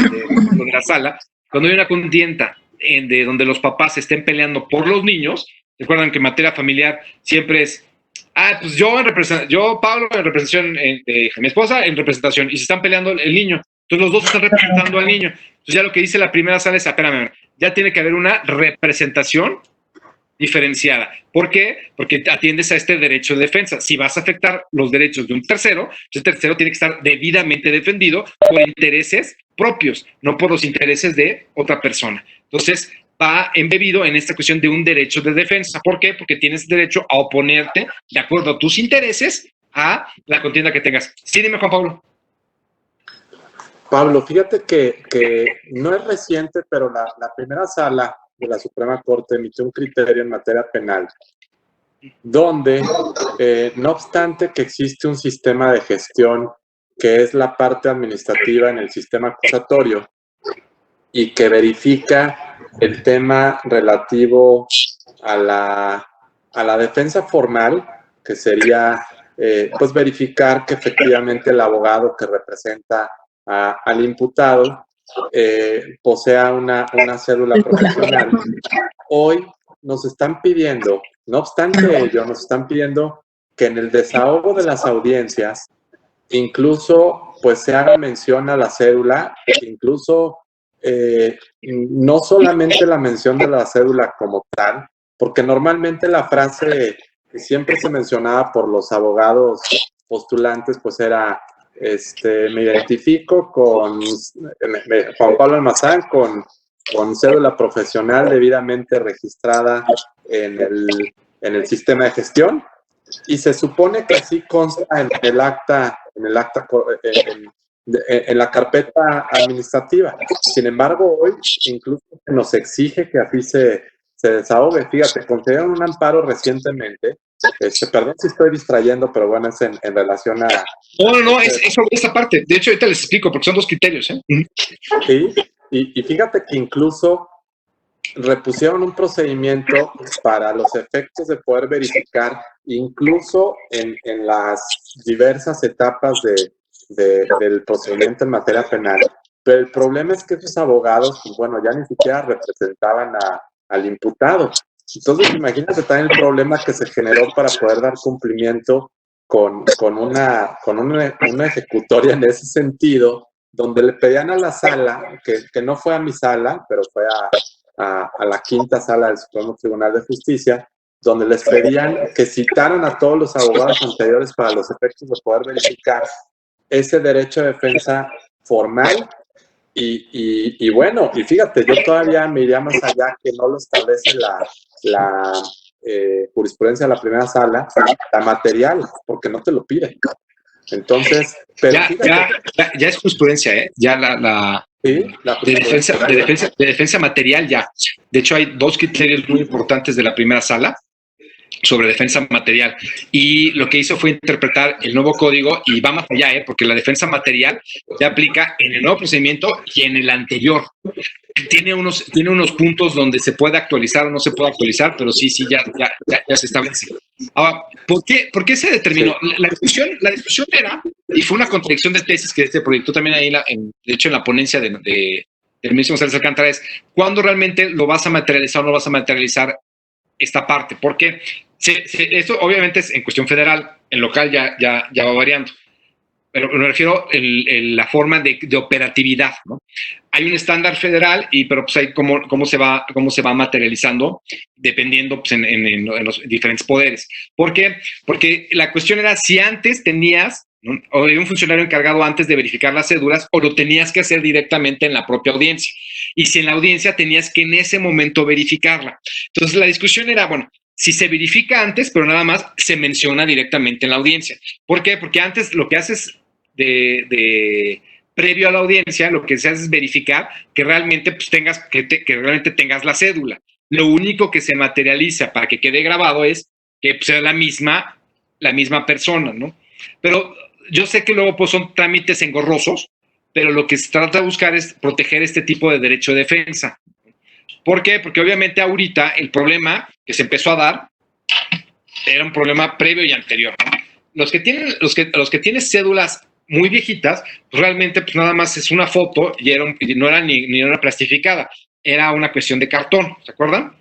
la sala, cuando hay una contienda de donde los papás estén peleando por los niños, recuerdan que en materia familiar siempre es pues yo, Pablo, en representación de mi esposa, en representación, y se están peleando el niño. Entonces los dos están representando al niño. Entonces ya lo que dice la primera sala es, espérame, ya tiene que haber una representación diferenciada. ¿Por qué? Porque atiendes a este derecho de defensa. Si vas a afectar los derechos de un tercero, el tercero tiene que estar debidamente defendido por intereses propios, no por los intereses de otra persona. Entonces, va embebido en esta cuestión de un derecho de defensa. ¿Por qué? Porque tienes derecho a oponerte de acuerdo a tus intereses a la contienda que tengas. Sí, dime, Juan Pablo. Pablo, fíjate que no es reciente, pero la primera sala de la Suprema Corte emitió un criterio en materia penal, donde, no obstante que existe un sistema de gestión que es la parte administrativa en el sistema acusatorio y que verifica el tema relativo a la defensa formal, que sería pues verificar que efectivamente el abogado que representa al imputado posea una cédula profesional. Hoy nos están pidiendo, no obstante ello, nos están pidiendo que en el desahogo de las audiencias incluso pues se haga mención a la cédula, incluso no solamente la mención de la cédula como tal, porque normalmente la frase que siempre se mencionaba por los abogados postulantes pues era me identifico con Juan Pablo Almazán con cédula profesional debidamente registrada en el sistema de gestión, y se supone que así consta en la carpeta administrativa. Sin embargo, hoy incluso nos exige que así se desahogue. Fíjate, concedieron un amparo recientemente. Perdón si estoy distrayendo, pero bueno, es en relación a... No, es sobre esta parte. De hecho, ahorita les explico, porque son dos criterios. Sí, y fíjate que incluso repusieron un procedimiento para los efectos de poder verificar, incluso en las diversas etapas del procedimiento en materia penal. Pero el problema es que esos abogados, pues bueno, ya ni siquiera representaban al imputado. Entonces, imagínate también el problema que se generó para poder dar cumplimiento con una ejecutoria en ese sentido, donde le pedían a la sala, que no fue a mi sala, pero fue a la quinta sala del Supremo Tribunal de Justicia, donde les pedían que citaran a todos los abogados anteriores para los efectos de poder verificar ese derecho de defensa formal. Y bueno, y fíjate, yo todavía me iría más allá, que no lo establece la jurisprudencia de la primera sala, la material, porque no te lo piden. Entonces, pero ya es jurisprudencia, ¿eh? Ya sí, la de defensa material ya. De hecho, hay dos criterios muy importantes de la primera sala sobre defensa material, y lo que hizo fue interpretar el nuevo código y va más allá, porque la defensa material se aplica en el nuevo procedimiento y en el anterior. Tiene unos puntos donde se puede actualizar o no se puede actualizar, pero sí, ya se establece. Ahora, ¿por qué se determinó? Sí. La discusión era, y fue una contradicción de tesis que este proyecto también ahí, de hecho, en la ponencia del ministro González Alcántara, es cuándo realmente lo vas a materializar o no vas a materializar esta parte, porque esto obviamente es en cuestión federal, en local ya va variando, pero me refiero a la forma de operatividad, ¿no? Hay un estándar federal, pero pues hay cómo se va materializando dependiendo pues, en los diferentes poderes. ¿Por qué? Porque la cuestión era si antes tenías, ¿no?, o había un funcionario encargado antes de verificar las cédulas, o lo tenías que hacer directamente en la propia audiencia. Y si en la audiencia tenías que en ese momento verificarla. Entonces la discusión era, bueno, si se verifica antes, pero nada más se menciona directamente en la audiencia. ¿Por qué? Porque antes lo que haces previo a la audiencia, lo que se hace es verificar que realmente pues, que realmente tengas la cédula. Lo único que se materializa para que quede grabado es que pues, sea la misma persona, ¿no? Pero yo sé que luego pues, son trámites engorrosos, pero lo que se trata de buscar es proteger este tipo de derecho de defensa. ¿Por qué? Porque obviamente ahorita el problema que se empezó a dar era un problema previo y anterior, ¿no? Los que tienen cédulas muy viejitas, realmente pues nada más es una foto y no era ni una plastificada, era una cuestión de cartón, ¿se acuerdan?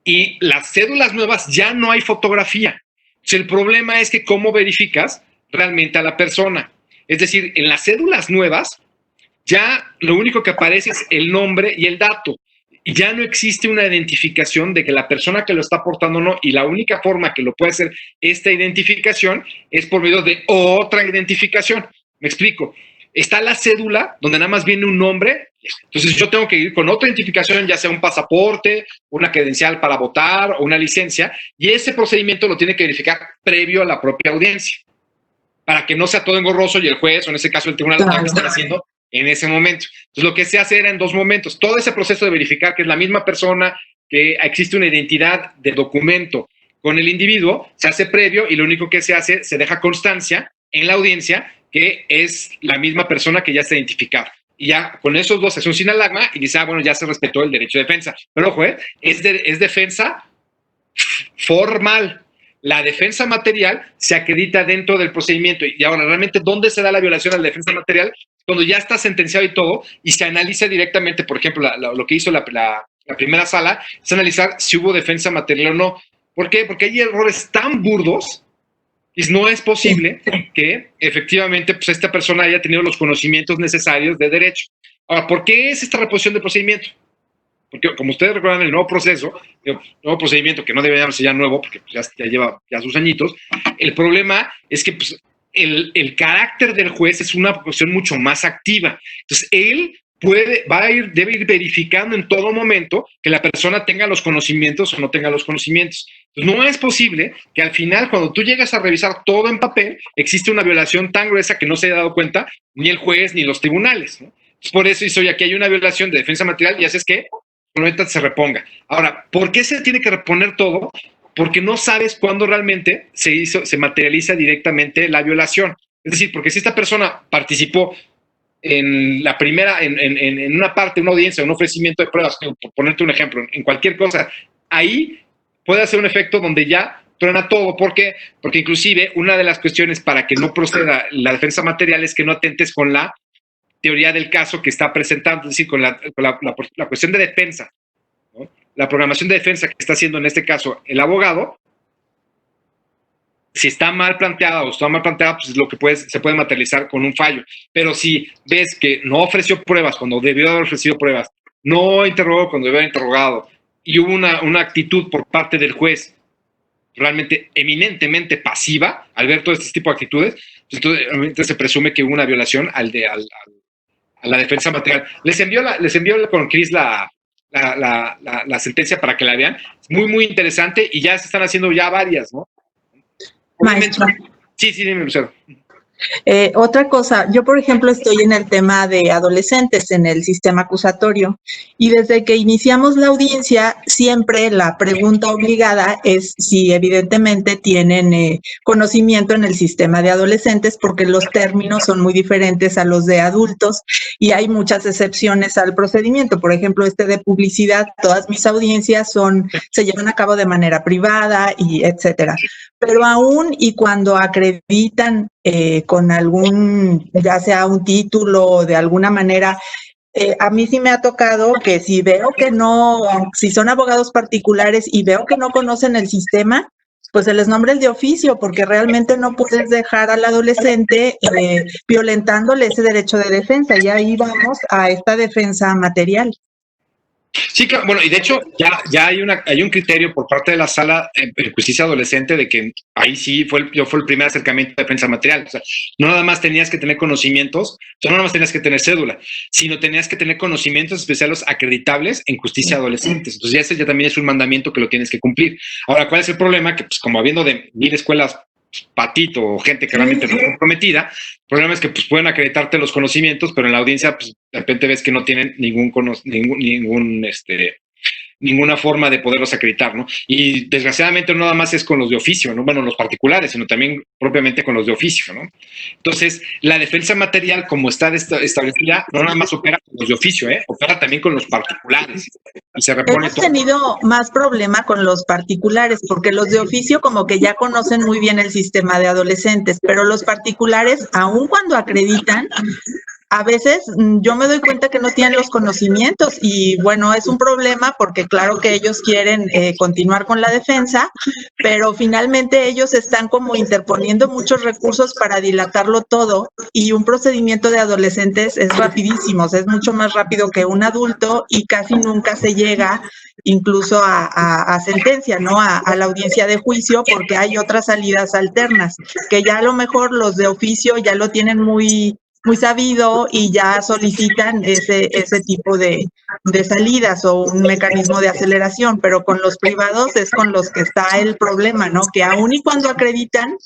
Y las cédulas nuevas ya no hay fotografía. Entonces, el problema es que cómo verificas realmente a la persona. Es decir, en las cédulas nuevas ya lo único que aparece es el nombre y el dato. Y ya no existe una identificación de que la persona que lo está aportando no, y la única forma que lo puede hacer esta identificación es por medio de otra identificación. Me explico. Está la cédula, donde nada más viene un nombre, entonces yo tengo que ir con otra identificación, ya sea un pasaporte, una credencial para votar o una licencia, y ese procedimiento lo tiene que verificar previo a la propia audiencia, para que no sea todo engorroso y el juez, o en ese caso el tribunal, lo que están haciendo en ese momento. Entonces, lo que se hace era en dos momentos. Todo ese proceso de verificar que es la misma persona, que existe una identidad de documento con el individuo, se hace previo y lo único que se hace, se deja constancia en la audiencia que es la misma persona que ya está identificada. Y ya con esos dos se hace un sinalagma y dice, bueno, ya se respetó el derecho de defensa. Pero ojo, es defensa formal. La defensa material se acredita dentro del procedimiento. Y ahora, realmente, ¿dónde se da la violación a la defensa material? Cuando ya está sentenciado y todo, y se analiza directamente, por ejemplo, lo que hizo la primera sala, es analizar si hubo defensa material o no. ¿Por qué? Porque hay errores tan burdos y no es posible que efectivamente pues, esta persona haya tenido los conocimientos necesarios de derecho. Ahora, ¿por qué es esta reposición de procedimiento? Porque, como ustedes recuerdan, el nuevo procedimiento, que no debe llamarse ya nuevo, porque ya lleva sus añitos, el problema es que pues, el carácter del juez es una cuestión mucho más activa. Entonces, él debe ir verificando en todo momento que la persona tenga los conocimientos o no tenga los conocimientos. Entonces, no es posible que al final, cuando tú llegas a revisar todo en papel, existe una violación tan gruesa que no se haya dado cuenta ni el juez ni los tribunales, ¿no? Entonces, por eso hizo aquí hay una violación de defensa material y haces que se reponga. Ahora, ¿por qué se tiene que reponer todo? Porque no sabes cuándo realmente se materializa directamente la violación. Es decir, porque si esta persona participó en la primera, en una parte, una audiencia, un ofrecimiento de pruebas, por ponerte un ejemplo, en cualquier cosa, ahí puede hacer un efecto donde ya truena todo. ¿Por qué? Porque inclusive una de las cuestiones para que no proceda la defensa material es que no atentes con la teoría del caso que está presentando, es decir, con la cuestión de defensa, ¿no? La programación de defensa que está haciendo en este caso el abogado, si está mal planteada o está mal planteada, pues lo que se puede materializar con un fallo. Pero si ves que no ofreció pruebas cuando debió haber ofrecido pruebas, no interrogó cuando debió haber interrogado, y hubo una actitud por parte del juez realmente eminentemente pasiva al ver todo este tipo de actitudes, entonces realmente se presume que hubo una violación a la defensa material. Les envió con Cris la sentencia para que la vean. Es muy, muy interesante y ya se están haciendo ya varias, ¿no? Maestro. Sí, dime, Lucero. Otra cosa, yo por ejemplo estoy en el tema de adolescentes en el sistema acusatorio y desde que iniciamos la audiencia siempre la pregunta obligada es si evidentemente tienen conocimiento en el sistema de adolescentes porque los términos son muy diferentes a los de adultos y hay muchas excepciones al procedimiento. Por ejemplo, de publicidad, todas mis audiencias se llevan a cabo de manera privada y etcétera. Pero aún y cuando acreditan con algún, ya sea un título o de alguna manera, a mí sí me ha tocado que si veo que no, si son abogados particulares y veo que no conocen el sistema, pues se les nombra el de oficio, porque realmente no puedes dejar al adolescente violentándole ese derecho de defensa. Y ahí vamos a esta defensa material. Sí, claro, bueno, y de hecho ya hay un criterio por parte de la Sala de Justicia Adolescente de que ahí sí fue el primer acercamiento de defensa material. O sea, no nada más tenías que tener conocimientos, o sea, no nada más tenías que tener cédula, sino tenías que tener conocimientos especiales acreditables en justicia adolescentes. Entonces ya ese ya también es un mandamiento que lo tienes que cumplir. Ahora, ¿cuál es el problema? Que pues como habiendo de 1000 escuelas patito o gente que realmente no es comprometida, el problema es que pues pueden acreditarte los conocimientos, pero en la audiencia pues de repente ves que no tienen ninguna forma de poderlos acreditar, ¿no? Y desgraciadamente no nada más es con los de oficio, ¿no? Bueno, los particulares, sino también propiamente con los de oficio, ¿no? Entonces, la defensa material, como está establecida, no nada más opera con los de oficio, opera también con los particulares. Y se repone Hemos tenido más problema con los particulares, porque los de oficio como que ya conocen muy bien el sistema de adolescentes, pero los particulares, aun cuando acreditan, a veces yo me doy cuenta que no tienen los conocimientos y bueno, es un problema porque claro que ellos quieren continuar con la defensa, pero finalmente ellos están como interponiendo muchos recursos para dilatarlo todo y un procedimiento de adolescentes es rapidísimo, o sea, es mucho más rápido que un adulto y casi nunca se llega incluso a sentencia, ¿no? A la audiencia de juicio porque hay otras salidas alternas, que ya a lo mejor los de oficio ya lo tienen muy sabido y ya solicitan ese tipo de salidas o un mecanismo de aceleración, pero con los privados es con los que está el problema, ¿no? Que aun y cuando acreditan,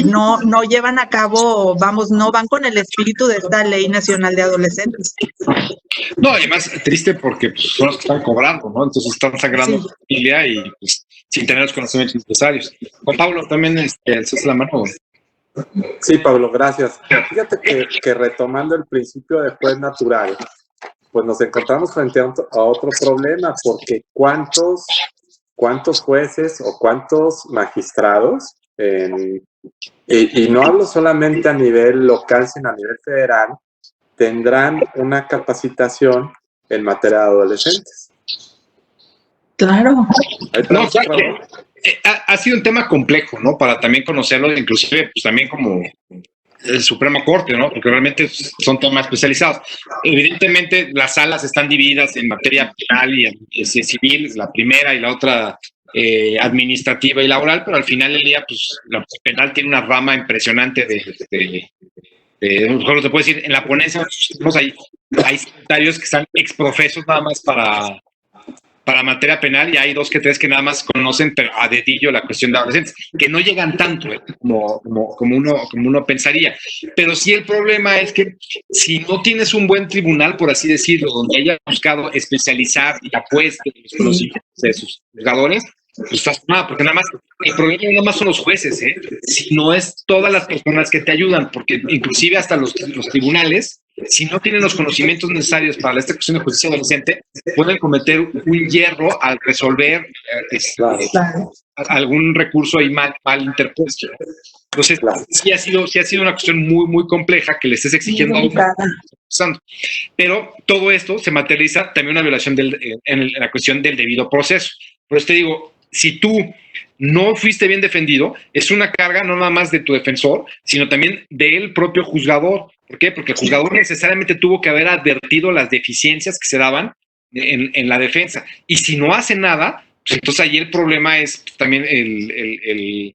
no llevan a cabo, vamos, no van con el espíritu de esta Ley Nacional de Adolescentes. No, además triste porque pues, son los que están cobrando, ¿no? Entonces están sangrando su familia y pues, sin tener los conocimientos necesarios. Juan Pablo, también alzaste la mano. Sí, Pablo, gracias. Fíjate que retomando el principio de juez natural, pues nos encontramos frente a otro problema, porque ¿cuántos jueces o cuántos magistrados, y no hablo solamente a nivel local, sino a nivel federal, tendrán una capacitación en materia de adolescentes? Claro. No, claro. Ha sido un tema complejo, ¿no? Para también conocerlo, inclusive, pues también como el Suprema Corte, ¿no? Porque realmente son temas especializados. Evidentemente, las salas están divididas en materia penal y civil, la primera y la otra administrativa y laboral, pero al final del día, pues, la penal tiene una rama impresionante mejor te puedo decir, en la ponencia hay secretarios que están exprofesos nada más para materia penal y hay 2 que 3 que nada más conocen pero a dedillo la cuestión de adolescentes, que no llegan tanto como uno pensaría. Pero sí el problema es que si no tienes un buen tribunal, por así decirlo, donde haya buscado especializar la puesta de los conocimientos de sus juzgadores, pues estás nada, porque nada más el problema no más son los jueces, sino es todas las personas que te ayudan, porque inclusive hasta los tribunales, si no tienen los conocimientos necesarios para esta cuestión de justicia adolescente, pueden cometer un hierro al resolver algún recurso ahí mal interpuesto. Entonces, sí ha sido una cuestión muy, muy compleja que le estés exigiendo algo. Pero todo esto se materializa también una violación en la cuestión del debido proceso. Por eso te digo, si tú no fuiste bien defendido, es una carga no nada más de tu defensor, sino también del propio juzgador. ¿Por qué? Porque el juzgador necesariamente tuvo que haber advertido las deficiencias que se daban en la defensa. Y si no hace nada, pues entonces ahí el problema es pues, también el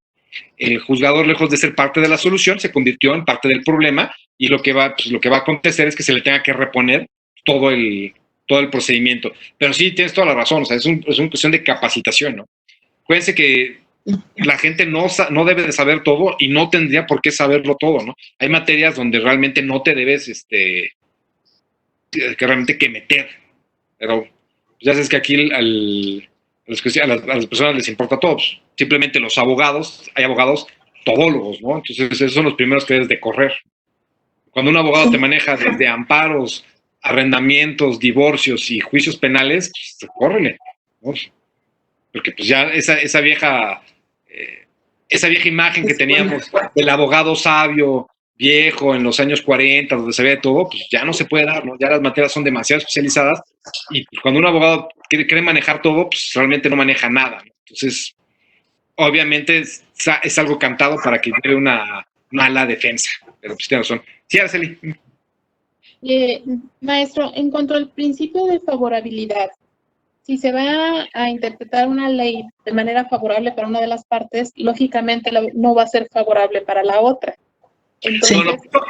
juzgador, lejos de ser parte de la solución, se convirtió en parte del problema y lo que va a acontecer es que se le tenga que reponer todo el todo el procedimiento. Pero sí, tienes toda la razón, o sea, es una cuestión de capacitación, ¿no? Acuérdense que la gente no debe de saber todo y no tendría por qué saberlo todo, ¿no? Hay materias donde realmente no te debes, que realmente que meter, pero ya sabes que aquí a las personas les importa todo. Pues, simplemente los abogados, hay abogados todólogos, ¿no? Entonces esos son los primeros que debes de correr. Cuando un abogado te maneja desde amparos, arrendamientos, divorcios y juicios penales, pues córrele, ¿no? Porque pues ya esa vieja imagen que teníamos del abogado sabio, viejo, en los años 40, donde sabía de todo, pues ya no se puede dar, ¿no? Ya las materias son demasiado especializadas y pues, cuando un abogado quiere manejar todo, pues realmente no maneja nada, ¿no? Entonces, obviamente es algo cantado para que lleve una mala defensa, pero pues tiene razón. Sí, Araceli. Maestro, en cuanto al principio de favorabilidad, si se va a interpretar una ley de manera favorable para una de las partes, lógicamente no va a ser favorable para la otra. Entonces,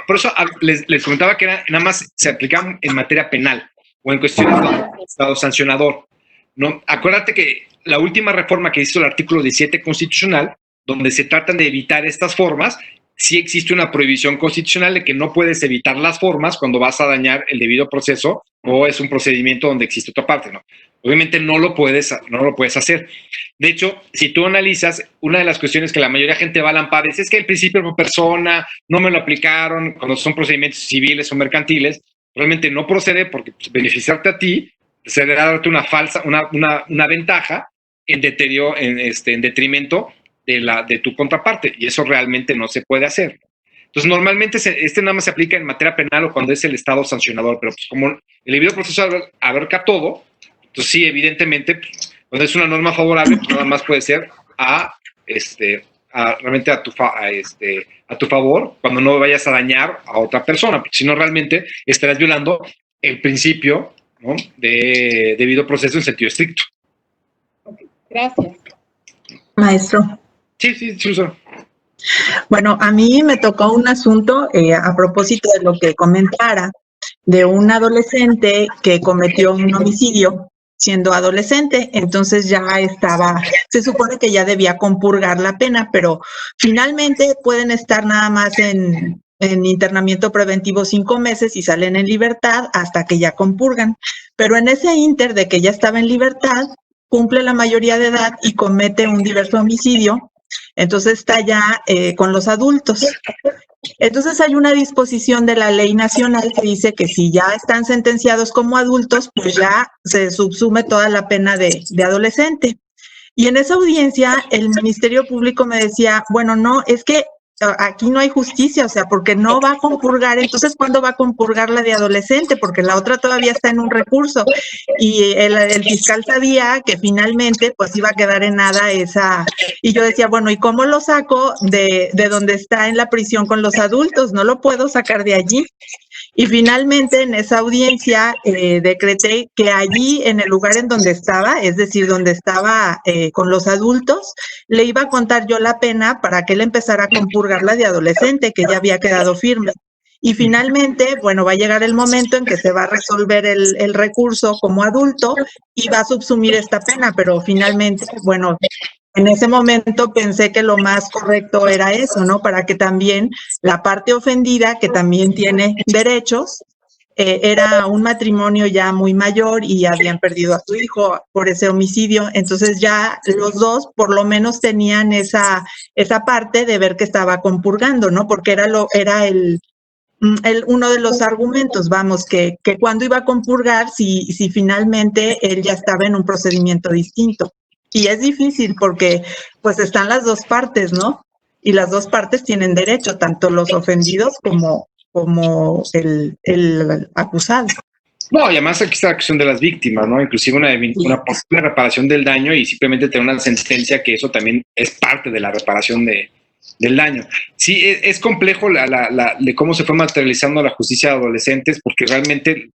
por eso les comentaba que nada más se aplicaba en materia penal o en cuestiones de Estado sancionador. ¿No? Acuérdate que la última reforma que hizo el artículo 17 constitucional, donde se tratan de evitar estas formas, sí existe una prohibición constitucional de que no puedes evitar las formas cuando vas a dañar el debido proceso o es un procedimiento donde existe otra parte, ¿no? Obviamente no lo puedes hacer. De hecho, si tú analizas, una de las cuestiones que la mayoría de gente va al amparo es que el principio por persona no me lo aplicaron cuando son procedimientos civiles o mercantiles, realmente no procede porque pues, beneficiarte a ti sería darte una ventaja en detrimento de tu contraparte, y eso realmente no se puede hacer. Entonces, normalmente nada más se aplica en materia penal o cuando es el Estado sancionador, pero pues como el debido proceso abarca todo, entonces sí, evidentemente, pues, cuando es una norma favorable, pues nada más puede ser realmente a tu favor, cuando no vayas a dañar a otra persona, porque si no realmente estarás violando el principio, ¿no?, de debido proceso en sentido estricto. gracias. Maestro. Sí, Susan. Bueno, a mí me tocó un asunto a propósito de lo que comentara, de un adolescente que cometió un homicidio siendo adolescente, entonces se supone que ya debía compurgar la pena, pero finalmente pueden estar nada más en internamiento preventivo 5 meses y salen en libertad hasta que ya compurgan. Pero en ese ínter de que ya estaba en libertad, cumple la mayoría de edad y comete un diverso homicidio. Entonces está ya con los adultos. Entonces hay una disposición de la ley nacional que dice que si ya están sentenciados como adultos, pues ya se subsume toda la pena de adolescente. Y en esa audiencia el Ministerio Público me decía, bueno, no, es que aquí no hay justicia, o sea, porque no va a compurgar, entonces ¿cuándo va a compurgar la de adolescente? Porque la otra todavía está en un recurso y el fiscal sabía que finalmente pues iba a quedar en nada esa, y yo decía, bueno, ¿y cómo lo saco de donde está en la prisión con los adultos? No lo puedo sacar de allí. Y finalmente en esa audiencia decreté que allí en el lugar en donde estaba, es decir, donde estaba con los adultos, le iba a contar yo la pena para que él empezara a compurgar la de adolescente, que ya había quedado firme. Y finalmente, bueno, va a llegar el momento en que se va a resolver el recurso como adulto y va a subsumir esta pena, pero finalmente, bueno, en ese momento pensé que lo más correcto era eso, ¿no? Para que también la parte ofendida, que también tiene derechos, era un matrimonio ya muy mayor y habían perdido a su hijo por ese homicidio. Entonces ya los dos por lo menos tenían esa parte de ver que estaba compurgando, ¿no? Porque era uno de los argumentos, vamos, que cuando iba a compurgar, si finalmente él ya estaba en un procedimiento distinto. Y es difícil porque pues están las dos partes, ¿no? Y las dos partes tienen derecho, tanto los ofendidos como el acusado. No, y además aquí está la cuestión de las víctimas, ¿no? Inclusive una posible reparación del daño y simplemente tener una sentencia que eso también es parte de la reparación del daño. Sí, es complejo de cómo se fue materializando la justicia de adolescentes porque realmente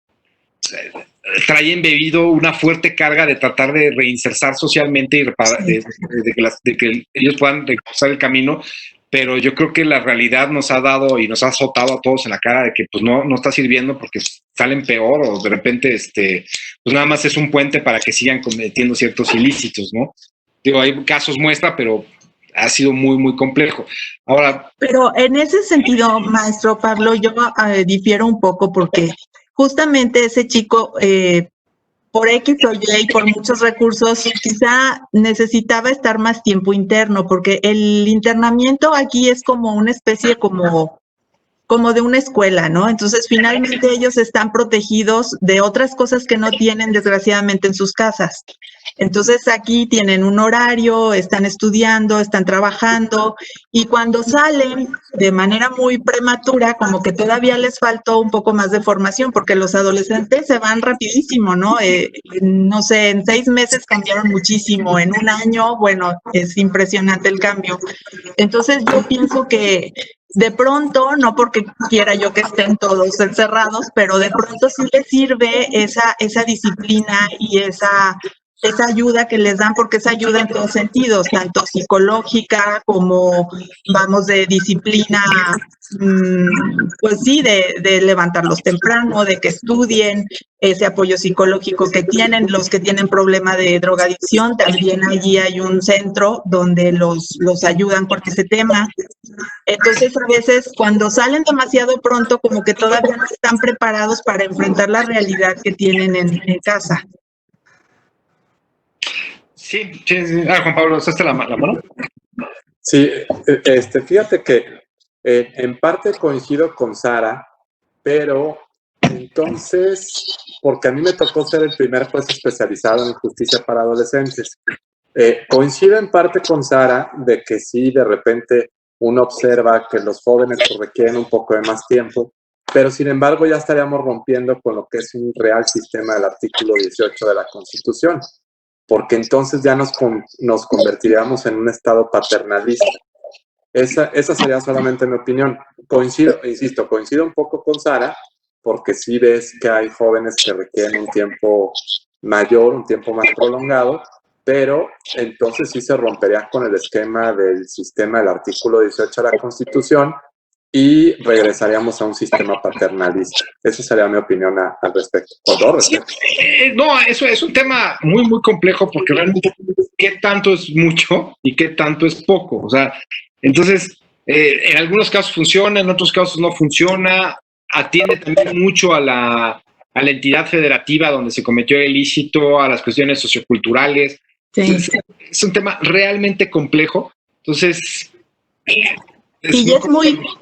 trae embebido una fuerte carga de tratar de reinsertar socialmente y de que ellos puedan reposar el camino, pero yo creo que la realidad nos ha dado y nos ha azotado a todos en la cara de que pues no está sirviendo porque salen peor o de repente pues nada más es un puente para que sigan cometiendo ciertos ilícitos, ¿no? Digo, hay casos muestra, pero ha sido muy, muy complejo. Ahora... Pero en ese sentido, maestro Pablo, yo difiero un poco porque justamente ese chico, por X o Y, por muchos recursos, quizá necesitaba estar más tiempo interno, porque el internamiento aquí es como una especie como de una escuela, ¿no? Entonces, finalmente ellos están protegidos de otras cosas que no tienen, desgraciadamente, en sus casas. Entonces, aquí tienen un horario, están estudiando, están trabajando, y cuando salen de manera muy prematura, como que todavía les faltó un poco más de formación, porque los adolescentes se van rapidísimo, ¿no? No sé, en 6 meses cambiaron muchísimo, en un año, bueno, es impresionante el cambio. Entonces, yo pienso que de pronto, no porque quiera yo que estén todos encerrados, pero de pronto sí les sirve esa disciplina y esa ayuda que les dan, porque es ayuda en todos sentidos, tanto psicológica como, vamos, de disciplina, pues sí, de levantarlos temprano, de que estudien, ese apoyo psicológico que tienen, los que tienen problema de drogadicción, también allí hay un centro donde los ayudan con ese tema. Entonces, a veces cuando salen demasiado pronto, como que todavía no están preparados para enfrentar la realidad que tienen en casa. Sí. Juan Pablo, ¿usaste la mano? Sí, fíjate que en parte coincido con Sara, pero entonces, porque a mí me tocó ser el primer juez especializado en justicia para adolescentes, coincido en parte con Sara de que sí, de repente uno observa que los jóvenes requieren un poco de más tiempo, pero sin embargo ya estaríamos rompiendo con lo que es un real sistema del artículo 18 de la Constitución, porque entonces ya nos convertiríamos en un estado paternalista. Esa sería solamente mi opinión. Insisto, coincido un poco con Sara, porque sí ves que hay jóvenes que requieren un tiempo mayor, un tiempo más prolongado, pero entonces sí se rompería con el esquema del sistema del artículo 18 de la Constitución y regresaríamos a un sistema paternalista. Esa sería mi opinión al respecto. Con todo respeto. No, eso es un tema muy, muy complejo porque realmente qué tanto es mucho y qué tanto es poco. O sea, entonces, en algunos casos funciona, en otros casos no funciona. Atiende también mucho a la entidad federativa donde se cometió el ilícito, a las cuestiones socioculturales. Sí. Entonces, es un tema realmente complejo. Entonces... Y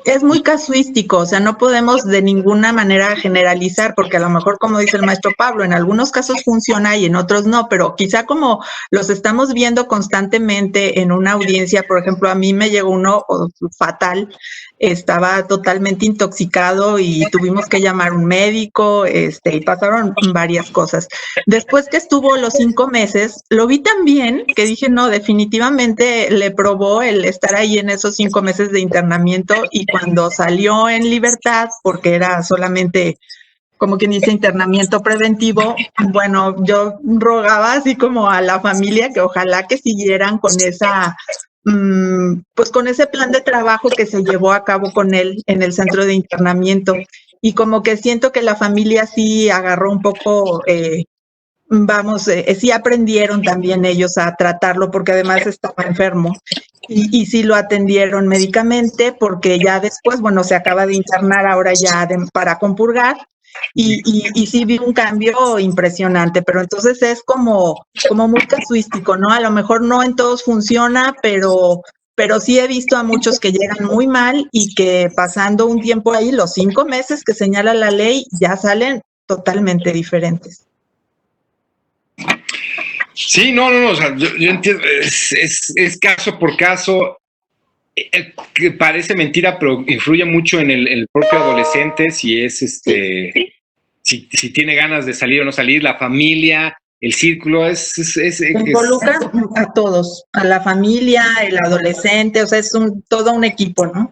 es muy casuístico, o sea, no podemos de ninguna manera generalizar, porque a lo mejor, como dice el maestro Pablo, en algunos casos funciona y en otros no, pero quizá como los estamos viendo constantemente en una audiencia, por ejemplo, a mí me llegó uno fatal, estaba totalmente intoxicado y tuvimos que llamar a un médico, y pasaron varias cosas. Después que estuvo los 5 meses, lo vi tan bien que dije, no, definitivamente le probó el estar ahí en esos 5 meses de internamiento, y cuando salió en libertad, porque era solamente, como quien dice, internamiento preventivo, bueno, yo rogaba así como a la familia que ojalá que siguieran con pues con ese plan de trabajo que se llevó a cabo con él en el centro de internamiento, y como que siento que la familia sí agarró un poco, sí aprendieron también ellos a tratarlo, porque además estaba enfermo, y sí lo atendieron médicamente, porque ya después, bueno, se acaba de internar ahora ya para compurgar, y sí vi un cambio impresionante, pero entonces es como muy casuístico, ¿no? A lo mejor no en todos funciona, pero sí he visto a muchos que llegan muy mal y que pasando un tiempo ahí, los 5 meses que señala la ley, ya salen totalmente diferentes. Sí, no, o sea, yo entiendo, es caso por caso, que parece mentira, pero influye mucho en el propio adolescente, si es si tiene ganas de salir o no salir, la familia, el círculo, involucra a todos, a la familia, el adolescente, o sea, es todo un equipo, ¿no?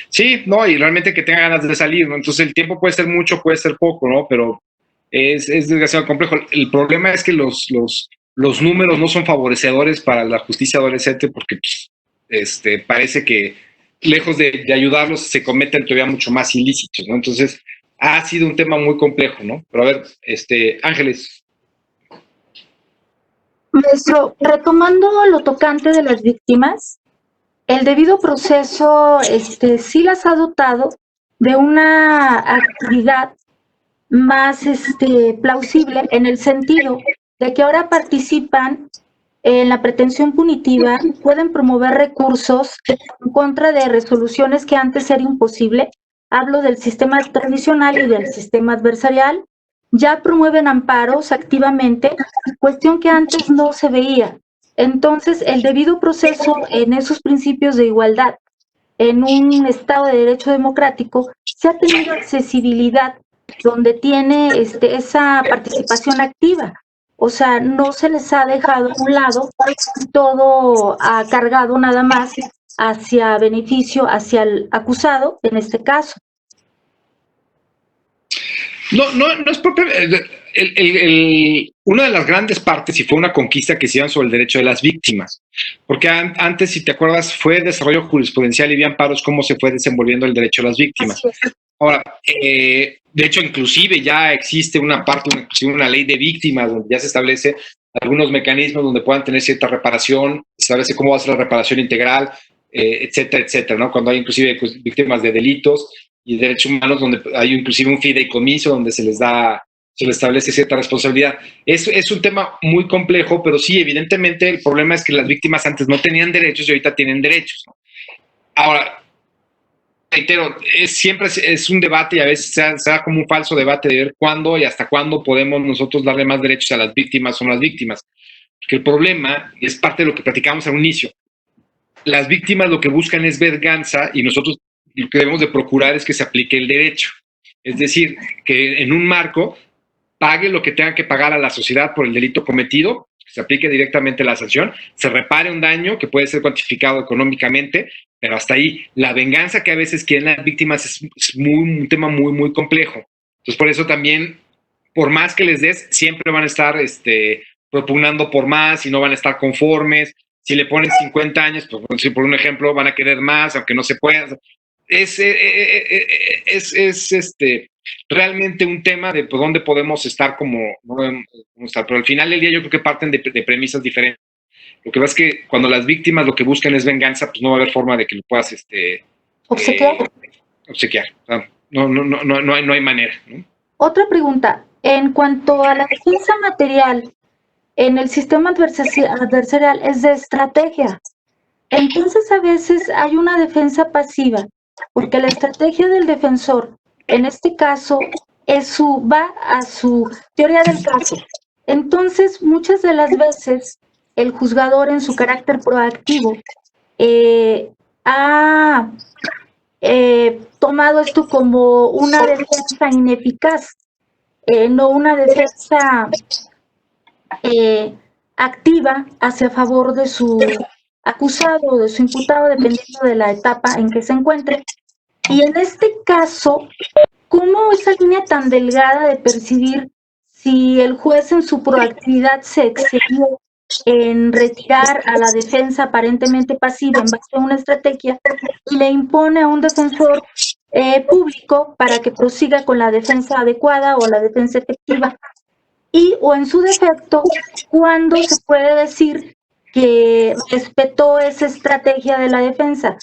Sí, no, y realmente que tenga ganas de salir, ¿no? Entonces el tiempo puede ser mucho, puede ser poco, ¿no? Pero es demasiado complejo. El problema es que los números no son favorecedores para la justicia adolescente, porque pues, parece que lejos de ayudarlos, se cometen todavía mucho más ilícitos, ¿no? Entonces, ha sido un tema muy complejo, ¿no? Pero a ver, Ángeles. Maestro, retomando lo tocante de las víctimas, el debido proceso sí las ha dotado de una actividad más plausible en el sentido de que ahora participan en la pretensión punitiva, pueden promover recursos en contra de resoluciones que antes era imposible. Hablo del sistema tradicional y del sistema adversarial. Ya promueven amparos activamente, cuestión que antes no se veía. Entonces, el debido proceso en esos principios de igualdad, en un Estado de Derecho democrático, se ha tenido accesibilidad donde tiene esa participación activa. O sea, no se les ha dejado a un lado, todo ha cargado nada más hacia beneficio, hacia el acusado, en este caso. No es propio. Una de las grandes partes, y fue una conquista que se hicieron sobre el derecho de las víctimas, porque antes, si te acuerdas, fue desarrollo jurisprudencial y vi amparos cómo se fue desenvolviendo el derecho de las víctimas. Ahora, de hecho, inclusive ya existe una parte, una ley de víctimas donde ya se establece algunos mecanismos donde puedan tener cierta reparación, se establece cómo va a ser la reparación integral, etcétera, etcétera, ¿no? Cuando hay inclusive víctimas de delitos y derechos humanos, donde hay inclusive un fideicomiso donde se les establece cierta responsabilidad. Es un tema muy complejo, pero sí, evidentemente el problema es que las víctimas antes no tenían derechos y ahorita tienen derechos, ¿no? Ahora, reitero, siempre es un debate y a veces se da como un falso debate de ver cuándo y hasta cuándo podemos nosotros darle más derechos a las víctimas o no a las víctimas. Porque el problema es parte de lo que platicamos al inicio. Las víctimas lo que buscan es venganza y nosotros lo que debemos de procurar es que se aplique el derecho. Es decir, que en un marco pague lo que tenga que pagar a la sociedad por el delito cometido, se aplique directamente la sanción, se repare un daño que puede ser cuantificado económicamente, pero hasta ahí. La venganza que a veces quieren las víctimas es un tema muy, muy complejo. Entonces, por eso también, por más que les des, siempre van a estar propugnando por más y no van a estar conformes. Si le ponen 50 años, pues, por un ejemplo, van a querer más, aunque no se pueda. Es realmente un tema de por dónde podemos estar pero al final del día yo creo que parten de premisas diferentes. Lo que pasa es que cuando las víctimas lo que buscan es venganza, pues no va a haber forma de que lo puedas obsequiar. Obsequiar. O sea, no hay manera, ¿no? Otra pregunta, en cuanto a la defensa material, en el sistema adversarial es de estrategia. Entonces a veces hay una defensa pasiva, porque la estrategia del defensor, en este caso, va a su teoría del caso. Entonces, muchas de las veces, el juzgador en su carácter proactivo ha tomado esto como una defensa ineficaz, no una defensa activa hacia favor de su acusado o de su imputado, dependiendo de la etapa en que se encuentre. Y en este caso, ¿cómo esa línea tan delgada de percibir si el juez en su proactividad se excedió en retirar a la defensa aparentemente pasiva en base a una estrategia y le impone a un defensor público para que prosiga con la defensa adecuada o la defensa efectiva? Y, o en su defecto, ¿cuándo se puede decir que respetó esa estrategia de la defensa?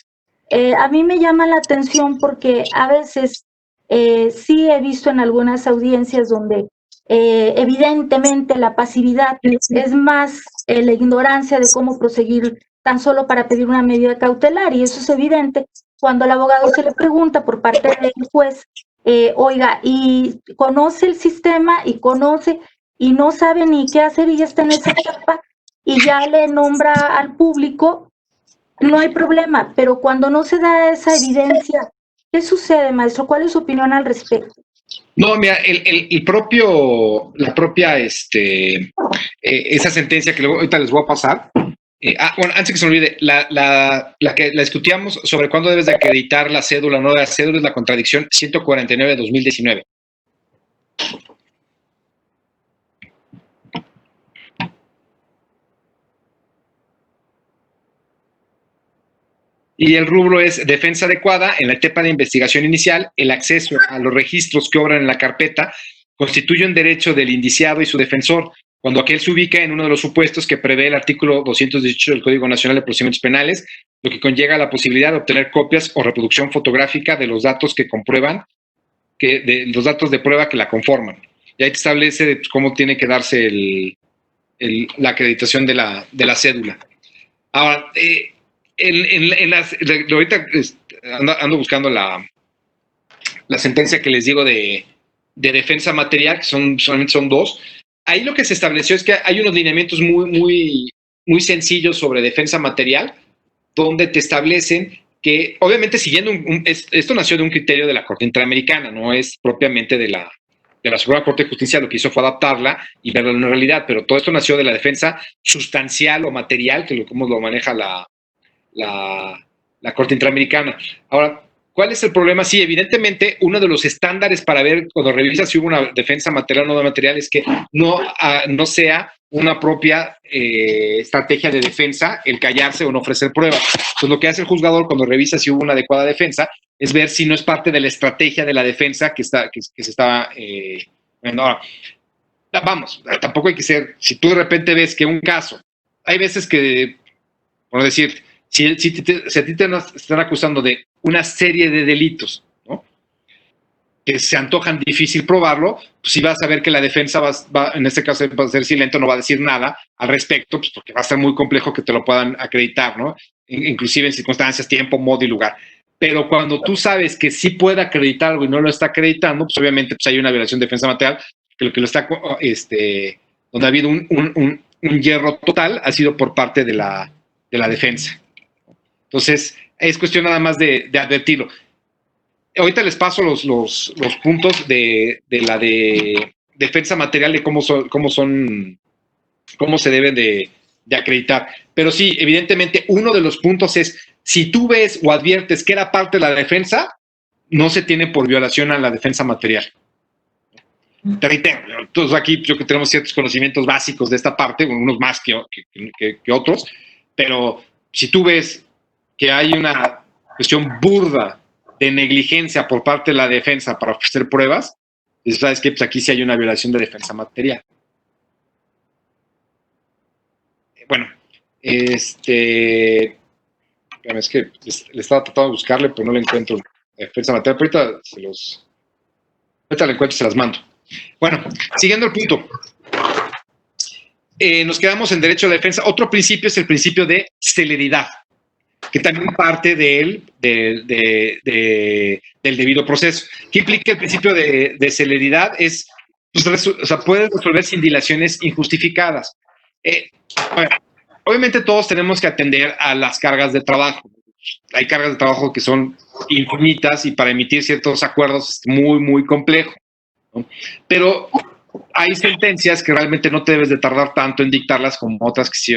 A mí me llama la atención porque a veces sí he visto en algunas audiencias donde evidentemente la pasividad es más la ignorancia de cómo proseguir tan solo para pedir una medida cautelar, y eso es evidente cuando al abogado se le pregunta por parte del juez, oiga, y conoce el sistema y conoce y no sabe ni qué hacer y ya está en esa etapa y ya le nombra al público, no hay problema, pero cuando no se da esa evidencia, ¿qué sucede, maestro? ¿Cuál es su opinión al respecto? No, mira, la propia, esa sentencia que ahorita les voy a pasar. Bueno, antes que se me olvide, la que la discutíamos sobre cuándo debes de acreditar la cédula o no de la cédula es la contradicción 149 de 2019. Y el rubro es defensa adecuada en la etapa de investigación inicial. El acceso a los registros que obran en la carpeta constituye un derecho del indiciado y su defensor, cuando aquel se ubica en uno de los supuestos que prevé el artículo 218 del Código Nacional de Procedimientos Penales, lo que conlleva la posibilidad de obtener copias o reproducción fotográfica de los datos que comprueban, de los datos de prueba que la conforman. Y ahí te establece cómo tiene que darse la acreditación de la cédula. Ahora, ahorita ando buscando la sentencia que les digo de defensa material, que solamente son 2. Ahí lo que se estableció es que hay unos lineamientos muy sencillos sobre defensa material, donde te establecen que, obviamente, siguiendo esto nació de un criterio de la Corte Interamericana, no es propiamente de la Suprema Corte de Justicia. Lo que hizo fue adaptarla y verlo en realidad, pero todo esto nació de la defensa sustancial o material, que como lo maneja la Corte Interamericana. Ahora, ¿cuál es el problema? Sí, evidentemente, uno de los estándares para ver cuando revisas si hubo una defensa material o no material es que no sea una propia estrategia de defensa el callarse o no ofrecer pruebas. Entonces, lo que hace el juzgador cuando revisa si hubo una adecuada defensa es ver si no es parte de la estrategia de la defensa que se estaba viendo. Ahora, vamos, tampoco hay que ser, si tú de repente ves que un caso, hay veces que, por decir, si a ti te están acusando de una serie de delitos, ¿no?, que se antojan difícil probarlo, pues sí vas a ver que la defensa en este caso va a ser silente, no va a decir nada al respecto, pues porque va a ser muy complejo que te lo puedan acreditar, ¿no? Inclusive en circunstancias, tiempo, modo y lugar. Pero cuando tú sabes que sí puede acreditar algo y no lo está acreditando, pues obviamente pues hay una violación de defensa material, que lo que lo está, donde ha habido un hierro total ha sido por parte de la defensa. Entonces, es cuestión nada más de advertirlo. Ahorita les paso los puntos de la defensa material, de cómo se deben de acreditar. Pero sí, evidentemente, uno de los puntos es, si tú ves o adviertes que era parte de la defensa, no se tiene por violación a la defensa material. Te reitero, todos aquí yo que tenemos ciertos conocimientos básicos de esta parte, unos más que otros, pero si tú ves que hay una cuestión burda de negligencia por parte de la defensa para ofrecer pruebas, sabes que pues aquí sí hay una violación de defensa material. Bueno, es que le estaba tratando de buscarle, pero no le encuentro defensa material. Pero ahorita le encuentro y se las mando. Bueno, siguiendo el punto. Nos quedamos en derecho a la defensa. Otro principio es el principio de celeridad, que también parte del debido proceso. ¿Qué implica el principio de celeridad? Es, pues, puede resolver sin dilaciones injustificadas. Obviamente todos tenemos que atender a las cargas de trabajo. Hay cargas de trabajo que son infinitas y para emitir ciertos acuerdos es muy complejo, ¿no? Pero hay sentencias que realmente no te debes de tardar tanto en dictarlas como otras que sí.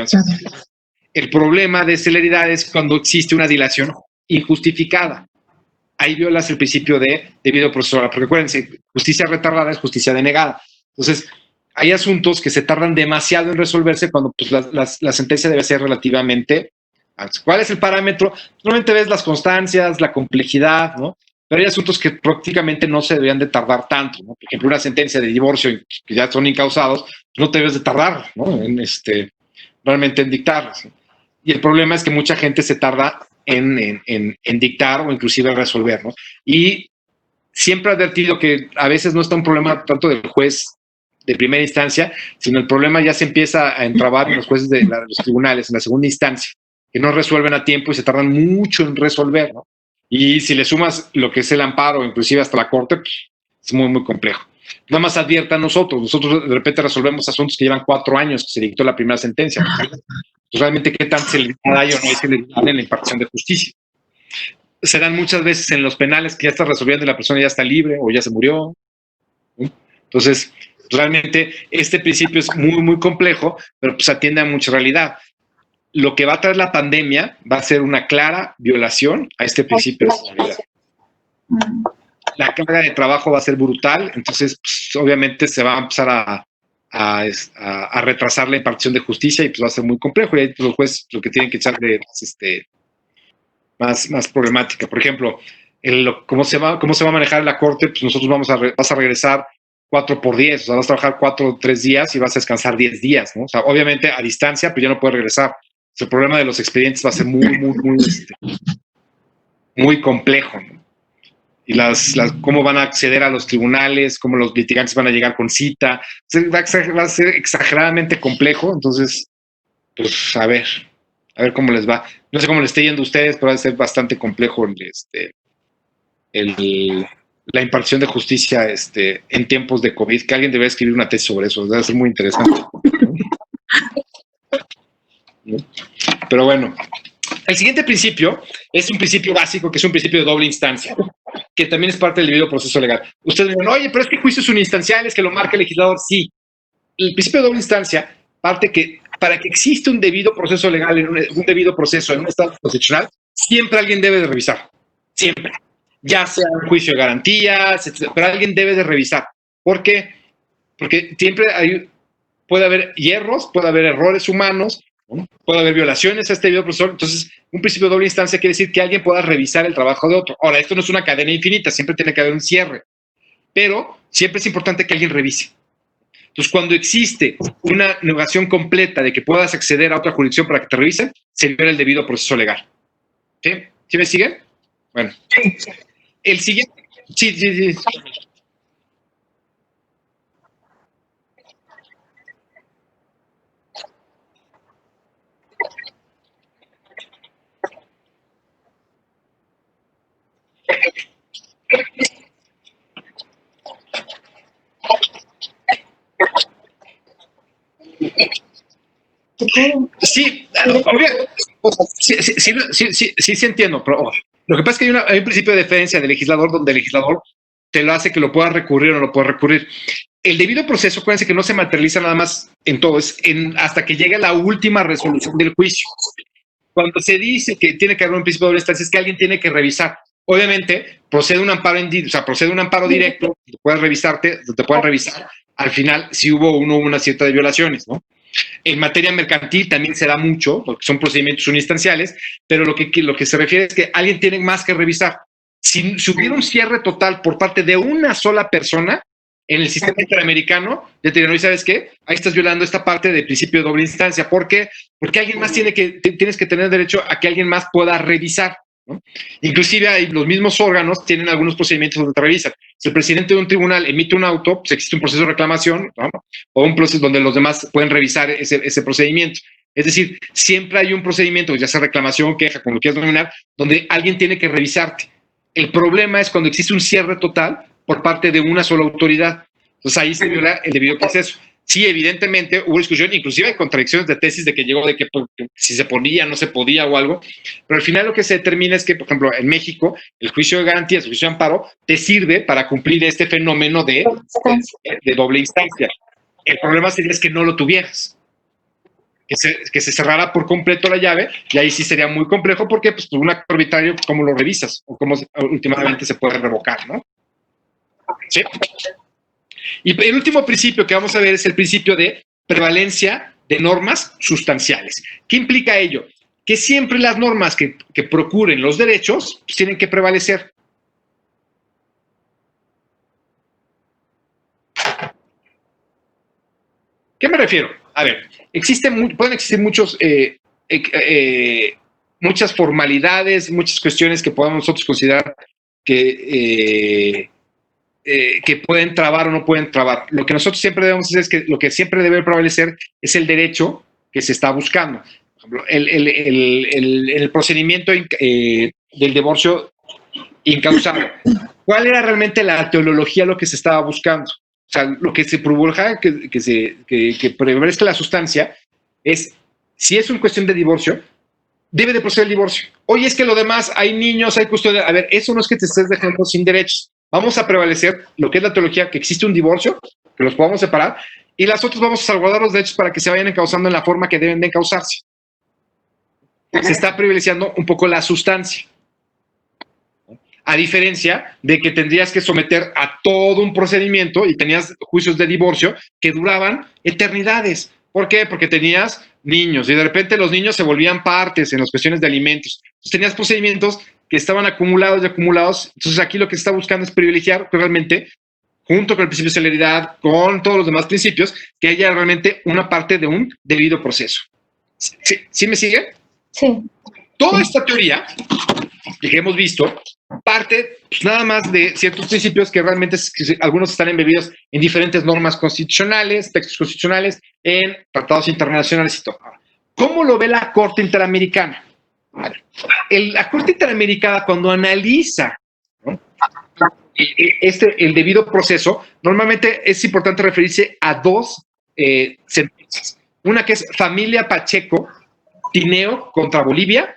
El problema de celeridad es cuando existe una dilación injustificada. Ahí violas el principio de debido proceso. Porque acuérdense, justicia retardada es justicia denegada. Entonces, hay asuntos que se tardan demasiado en resolverse cuando pues, la sentencia debe ser relativamente antes. ¿Cuál es el parámetro? Normalmente ves las constancias, la complejidad, ¿no? Pero hay asuntos que prácticamente no se deberían de tardar tanto, ¿no? Por ejemplo, una sentencia de divorcio que ya son incausados, no te debes de tardar, ¿no? Realmente en dictarlas, ¿no? Y el problema es que mucha gente se tarda en dictar o inclusive en resolver, ¿no? Y siempre he advertido que a veces no está un problema tanto del juez de primera instancia, sino el problema ya se empieza a entrabar en los jueces de los tribunales, en la segunda instancia, que no resuelven a tiempo y se tardan mucho en resolver, ¿no? Y si le sumas lo que es el amparo, inclusive hasta la corte, pues, es muy complejo. Nada más advierta a nosotros de repente resolvemos asuntos que llevan 4 años que se dictó la primera sentencia, ¿no? Pues realmente qué tan celeridad hay o no hay celeridad en la impartición de justicia. Se dan muchas veces en los penales que ya está resolviendo y la persona ya está libre o ya se murió, ¿no? Entonces, realmente este principio es muy complejo, pero pues atiende a mucha realidad. Lo que va a traer la pandemia va a ser una clara violación a este principio de celeridad. La carga de trabajo va a ser brutal, entonces pues, obviamente se va a empezar a retrasar la impartición de justicia y pues va a ser muy complejo. Y ahí pues, los jueces lo que tienen que echarle más problemática. Por ejemplo, cómo se va a manejar la corte, pues nosotros vas a regresar 4 por 10, o sea, vas a trabajar 4 o 3 días y vas a descansar 10 días, ¿no? O sea, obviamente a distancia, pero ya no puedes regresar. O sea, el problema de los expedientes va a ser muy complejo, ¿no? Y cómo van a acceder a los tribunales, cómo los litigantes van a llegar con cita. Va a ser exageradamente complejo, entonces, pues a ver cómo les va. No sé cómo les esté yendo a ustedes, pero va a ser bastante complejo la impartición de justicia en tiempos de COVID, que alguien debe escribir una tesis sobre eso, debe ser muy interesante. Pero bueno, el siguiente principio es un principio básico, que es un principio de doble instancia, que también es parte del debido proceso legal. Ustedes dirán, oye, pero es que juicios uninstanciales que lo marca el legislador. Sí, el principio de doble instancia parte que para que exista un debido proceso legal, un debido proceso en un estado constitucional, siempre alguien debe de revisar, siempre. Ya sea un juicio de garantías, etc., pero alguien debe de revisar. ¿Por qué? Porque siempre puede haber hierros, puede haber errores humanos, ¿no? Puede haber violaciones a este debido proceso. Entonces, un principio de doble instancia quiere decir que alguien pueda revisar el trabajo de otro. Ahora, esto no es una cadena infinita, siempre tiene que haber un cierre, pero siempre es importante que alguien revise. Entonces, cuando existe una negación completa de que puedas acceder a otra jurisdicción para que te revisen, se libera el debido proceso legal. ¿Sí? ¿Sí me siguen? Bueno. El siguiente. Sí. Sí, sí entiendo, pero lo que pasa es que hay un principio de deferencia del legislador donde el legislador te lo hace que lo puedas recurrir o no lo puedas recurrir. El debido proceso, acuérdense que no se materializa nada más en todo, es hasta que llegue la última resolución del juicio. Cuando se dice que tiene que haber un principio de doble instancia, es que alguien tiene que revisar. Obviamente, procede un amparo directo, te puedes revisar al final si hubo una cierta de violaciones, ¿no? En materia mercantil también se da mucho, porque son procedimientos uninstanciales, pero lo que se refiere es que alguien tiene más que revisar. Si hubiera un cierre total por parte de una sola persona en el sistema interamericano, ya te dirían, ¿no? ¿Sabes qué? Ahí estás violando esta parte del principio de doble instancia. ¿Por qué? Porque alguien más tienes que tener derecho a que alguien más pueda revisar, ¿no? Inclusive los mismos órganos tienen algunos procedimientos donde te revisan. Si el presidente de un tribunal emite un auto, pues existe un proceso de reclamación, ¿no? O un proceso donde los demás pueden revisar ese procedimiento. Es decir, siempre hay un procedimiento, ya sea reclamación, queja, como lo quieras denominar, donde alguien tiene que revisarte. El problema es cuando existe un cierre total por parte de una sola autoridad. Entonces ahí se viola el debido proceso. Sí, evidentemente hubo discusión, inclusive hay contradicciones de tesis de que llegó de que si se podía, no se podía o algo, pero al final lo que se determina es que, por ejemplo, en México, el juicio de garantías, el juicio de amparo, te sirve para cumplir este fenómeno de doble instancia. El problema sería es que no lo tuvieras, que se cerrara por completo la llave, y ahí sí sería muy complejo porque, pues, por un acto arbitrario, ¿cómo lo revisas? O cómo últimamente se puede revocar, ¿no? ¿Sí? Y el último principio que vamos a ver es el principio de prevalencia de normas sustanciales. ¿Qué implica ello? Que siempre las normas que procuren los derechos pues, tienen que prevalecer. ¿Qué me refiero? A ver, pueden existir muchas formalidades, muchas cuestiones que podamos nosotros considerar que pueden trabar o no pueden trabar. Lo que nosotros siempre debemos hacer es que lo que siempre debe prevalecer es el derecho que se está buscando. Por ejemplo, el procedimiento del divorcio incausado. ¿Cuál era realmente la teología lo que se estaba buscando? O sea, lo que se provoca que prevalezca la sustancia es, si es una cuestión de divorcio, debe de proceder el divorcio. Oye, es que lo demás, hay niños, hay custodia. A ver, eso no es que te estés dejando sin derechos. Vamos a prevalecer lo que es la teología, que existe un divorcio, que los podamos separar, y las otras vamos a salvaguardar los derechos para que se vayan encauzando en la forma que deben de encauzarse. Se está privilegiando un poco la sustancia. A diferencia de que tendrías que someter a todo un procedimiento y tenías juicios de divorcio que duraban eternidades. ¿Por qué? Porque tenías niños, y de repente los niños se volvían partes en las cuestiones de alimentos. Entonces tenías procedimientos que estaban acumulados y acumulados. Entonces aquí lo que se está buscando es privilegiar realmente, junto con el principio de celeridad, con todos los demás principios, que haya realmente una parte de un debido proceso. ¿Sí me sigue? Sí. Toda esta teoría que hemos visto parte pues, nada más de ciertos principios que realmente algunos están embebidos en diferentes normas constitucionales, textos constitucionales, en tratados internacionales y todo. ¿Cómo lo ve la Corte Interamericana? La Corte Interamericana, cuando analiza, ¿no?, el debido proceso, normalmente es importante referirse a dos sentencias. Una que es Familia Pacheco Tineo contra Bolivia,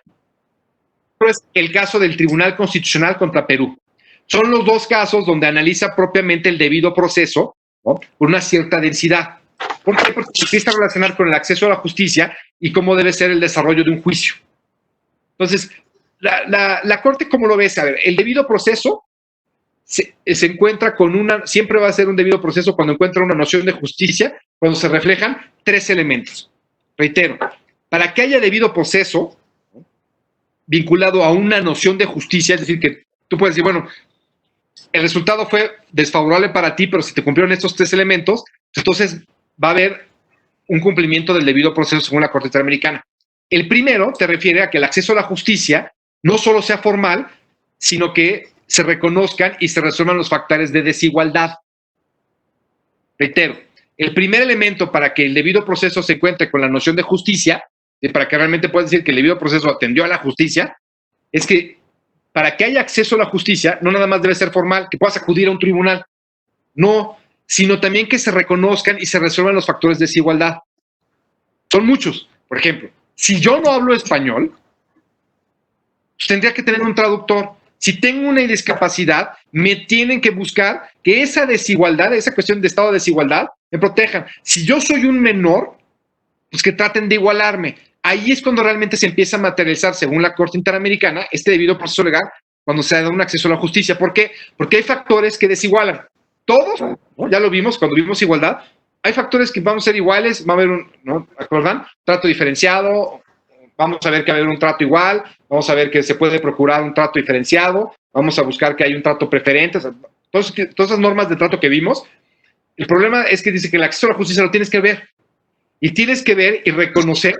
es el caso del Tribunal Constitucional contra Perú. Son los dos casos donde analiza propiamente el debido proceso, ¿no?, con una cierta densidad. ¿Por qué? Porque se empieza a relacionar con el acceso a la justicia y cómo debe ser el desarrollo de un juicio. Entonces, la Corte, ¿cómo lo ves? A ver, el debido proceso se encuentra con siempre va a ser un debido proceso cuando encuentra una noción de justicia, cuando se reflejan tres elementos. Reitero, para que haya debido proceso vinculado a una noción de justicia, es decir, que tú puedes decir, bueno, el resultado fue desfavorable para ti, pero si te cumplieron estos tres elementos, entonces va a haber un cumplimiento del debido proceso según la Corte Interamericana. El primero te refiere a que el acceso a la justicia no solo sea formal, sino que se reconozcan y se resuelvan los factores de desigualdad. Reitero, el primer elemento para que el debido proceso se encuentre con la noción de justicia, y para que realmente puedas decir que el debido proceso atendió a la justicia, es que para que haya acceso a la justicia, no nada más debe ser formal, que puedas acudir a un tribunal, no, sino también que se reconozcan y se resuelvan los factores de desigualdad. Son muchos. Por ejemplo, si yo no hablo español, pues tendría que tener un traductor. Si tengo una discapacidad, me tienen que buscar que esa desigualdad, esa cuestión de estado de desigualdad, me protejan. Si yo soy un menor, pues que traten de igualarme. Ahí es cuando realmente se empieza a materializar, según la Corte Interamericana, este debido proceso legal, cuando se da un acceso a la justicia. ¿Por qué? Porque hay factores que desigualan. Todos, ¿no?, ya lo vimos cuando vimos igualdad, hay factores que vamos a ser iguales, va a haber un, ¿no?, ¿acuerdan?, trato diferenciado, vamos a ver que va a haber un trato igual, vamos a ver que se puede procurar un trato diferenciado, vamos a buscar que hay un trato preferente, o sea, todas esas normas de trato que vimos. El problema es que dice que el acceso a la justicia lo tienes que ver, y tienes que ver y reconocer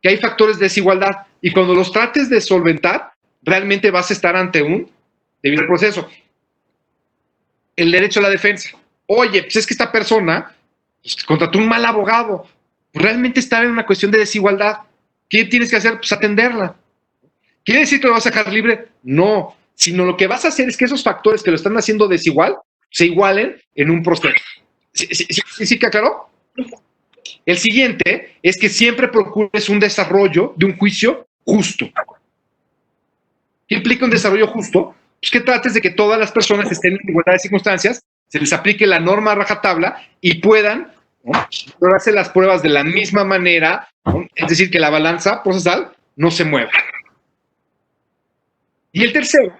que hay factores de desigualdad, y cuando los trates de solventar, realmente vas a estar ante un debido proceso. El derecho a la defensa. Oye, pues es que esta persona pues, contrató un mal abogado. Realmente está en una cuestión de desigualdad. ¿Qué tienes que hacer? Pues atenderla. ¿Quiere decir que lo vas a dejar libre? No, sino lo que vas a hacer es que esos factores que lo están haciendo desigual se igualen en un proceso. ¿Sí que aclaró? El siguiente es que siempre procures un desarrollo de un juicio justo. ¿Qué implica un desarrollo justo? Pues que trates de que todas las personas estén en igualdad de circunstancias, se les aplique la norma a rajatabla y puedan, ¿no?, hacer las pruebas de la misma manera, ¿no?, es decir, que la balanza procesal no se mueva. Y el tercero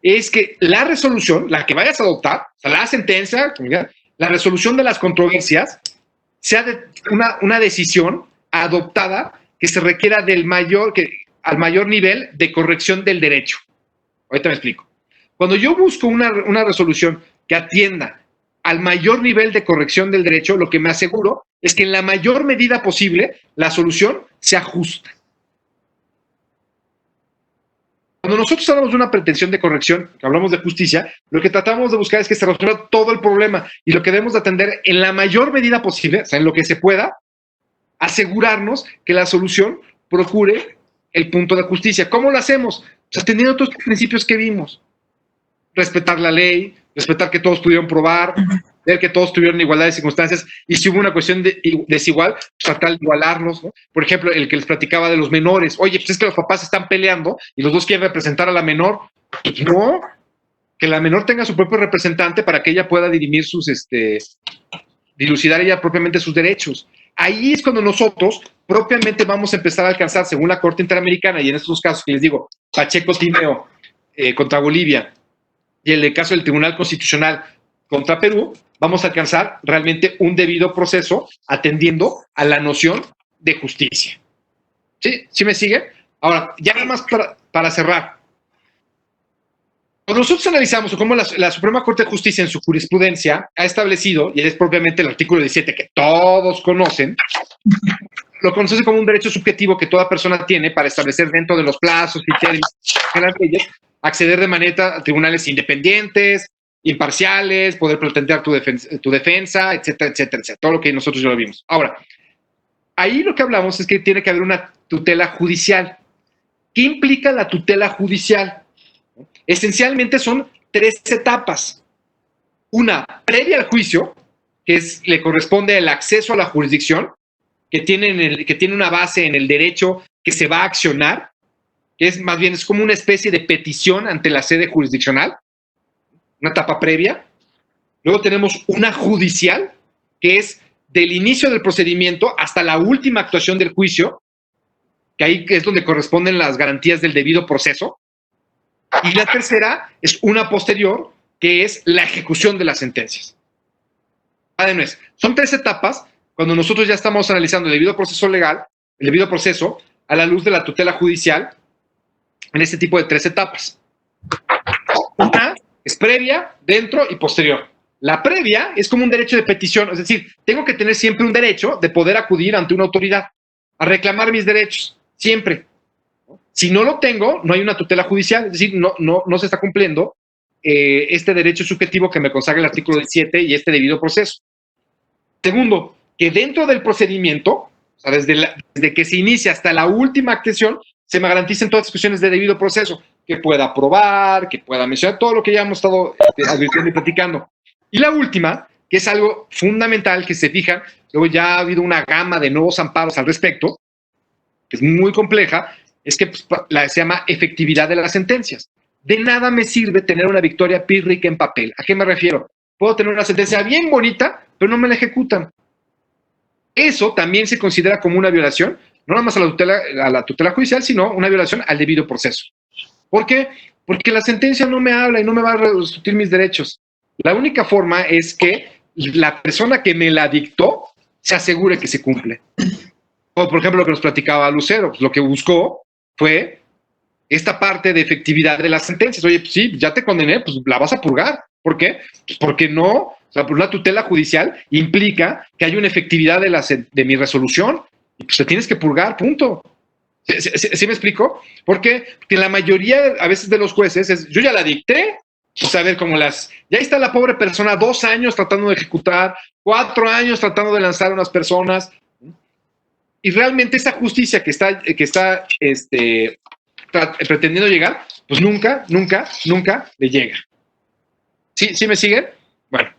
es que la resolución, la que vayas a adoptar, o sea, la sentencia, la resolución de las controversias, sea una decisión adoptada que se requiera al mayor nivel de corrección del derecho. Ahorita me explico. Cuando yo busco una resolución que atienda al mayor nivel de corrección del derecho, lo que me aseguro es que en la mayor medida posible la solución sea justa. Cuando nosotros hablamos de una pretensión de corrección, que hablamos de justicia, lo que tratamos de buscar es que se resuelva todo el problema y lo que debemos de atender en la mayor medida posible, o sea, en lo que se pueda, asegurarnos que la solución procure el punto de justicia. ¿Cómo lo hacemos? Pues atendiendo todos los principios que vimos. Respetar la ley, respetar que todos pudieron probar, ver que todos tuvieron igualdad de circunstancias, y si hubo una cuestión desigual, tratar de igualarlos, ¿no? Por ejemplo, el que les platicaba de los menores. Oye, pues es que los papás están peleando y los dos quieren representar a la menor. Pues no, que la menor tenga su propio representante para que ella pueda dirimir dilucidar ella propiamente sus derechos. Ahí es cuando nosotros propiamente vamos a empezar a alcanzar, según la Corte Interamericana, y en estos casos que les digo, Pacheco Tineo contra Bolivia, y en el caso del Tribunal Constitucional contra Perú, vamos a alcanzar realmente un debido proceso atendiendo a la noción de Justicia. ¿Sí? ¿Sí me sigue? Ahora, ya nada más para cerrar. Cuando nosotros analizamos cómo la Suprema Corte de Justicia en su jurisprudencia ha establecido, y es propiamente el artículo 17 que todos conocen, lo conoce como un derecho subjetivo que toda persona tiene para establecer dentro de los plazos y términos de las leyes, acceder de manera a tribunales independientes, imparciales, poder plantear tu defensa, etcétera, etcétera, etcétera. Todo lo que nosotros ya lo vimos. Ahora, ahí lo que hablamos es que tiene que haber una tutela judicial. ¿Qué implica la tutela judicial? Esencialmente son 3 etapas. Una previa al juicio, que le corresponde el acceso a la jurisdicción, que tiene una base en el derecho que se va a accionar, que es más bien es como una especie de petición ante la sede jurisdiccional, una etapa previa. Luego tenemos una judicial, que es del inicio del procedimiento hasta la última actuación del juicio, que ahí es donde corresponden las garantías del debido proceso. Y la tercera es una posterior, que es la ejecución de las sentencias. Además, son 3 etapas cuando nosotros ya estamos analizando el debido proceso legal, el debido proceso, a la luz de la tutela judicial, en este tipo de 3 etapas. Una es previa, dentro y posterior. La previa es como un derecho de petición, es decir, tengo que tener siempre un derecho de poder acudir ante una autoridad a reclamar mis derechos, siempre. Si no lo tengo, no hay una tutela judicial, es decir, no se está cumpliendo este derecho subjetivo que me consagra el artículo 17 y este debido proceso. Segundo, que dentro del procedimiento, o sea, desde que se inicia hasta la última actuación, se me garanticen todas las cuestiones de debido proceso, que pueda probar, que pueda mencionar todo lo que ya hemos estado advirtiendo y platicando. Y la última, que es algo fundamental, que se fijan, luego ya ha habido una gama de nuevos amparos al respecto, que es muy compleja, es que pues, se llama efectividad de las sentencias. De nada me sirve tener una victoria pírrica en papel. ¿A qué me refiero? Puedo tener una sentencia bien bonita, pero no me la ejecutan. Eso también se considera como una violación, no nada más a la tutela judicial, sino una violación al debido proceso. ¿Por qué? Porque la sentencia no me habla y no me va a restituir mis derechos. La única forma es que la persona que me la dictó se asegure que se cumple. O, por ejemplo, lo que nos platicaba Lucero, pues, lo que buscó fue esta parte de efectividad de las sentencias. Oye, pues sí, ya te condené, pues la vas a purgar. ¿Por qué? Pues porque no, o sea, por una tutela judicial implica que hay una efectividad de mi resolución y pues te tienes que purgar, punto. ¿Sí me explico? ¿Por qué? Porque la mayoría a veces de los jueces es, yo ya la dicté, pues a ver, como ya está la pobre persona 2 años tratando de ejecutar, 4 años tratando de lanzar a unas personas, y realmente esa justicia que está pretendiendo llegar, pues nunca le llega. ¿Sí me siguen? Bueno,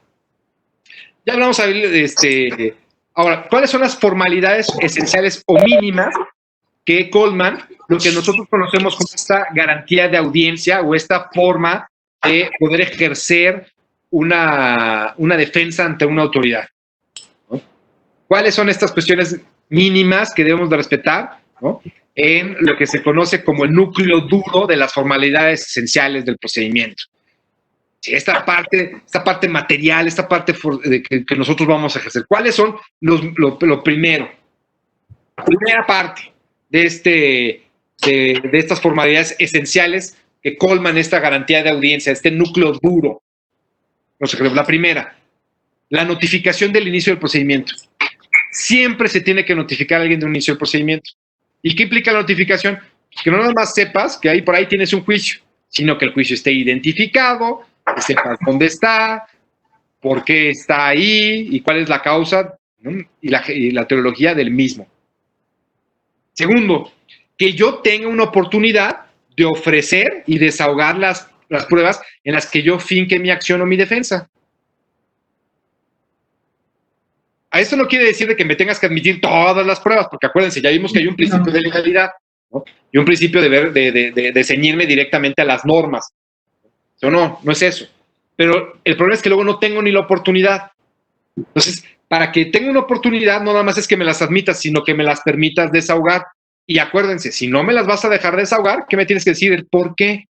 ya hablamos ahora, ¿cuáles son las formalidades esenciales o mínimas que colman lo que nosotros conocemos como esta garantía de audiencia o esta forma de poder ejercer una defensa ante una autoridad? ¿No? ¿Cuáles son estas cuestiones mínimas que debemos de respetar, ¿no?, en lo que se conoce como el núcleo duro de las formalidades esenciales del procedimiento? Sí, esta parte material, esta parte que nosotros vamos a ejercer. ¿Cuáles son lo primero? La primera parte de estas formalidades esenciales que colman esta garantía de audiencia, este núcleo duro. La primera, la notificación del inicio del procedimiento. Siempre se tiene que notificar a alguien de un inicio del procedimiento. ¿Y qué implica la notificación? Que no nada más sepas que por ahí tienes un juicio, sino que el juicio esté identificado, que sepas dónde está, por qué está ahí y cuál es la causa, ¿no?, y la teología del mismo. Segundo, que yo tenga una oportunidad de ofrecer y desahogar las pruebas en las que yo finque mi acción o mi defensa. A esto no quiere decir de que me tengas que admitir todas las pruebas, porque acuérdense, ya vimos que hay un principio de legalidad, ¿no?, y un principio de ceñirme directamente a las normas. ¿O no? No es eso. Pero el problema es que luego no tengo ni la oportunidad. Entonces, para que tenga una oportunidad, no nada más es que me las admitas, sino que me las permitas desahogar. Y acuérdense, si no me las vas a dejar desahogar, ¿qué me tienes que decir? El por qué.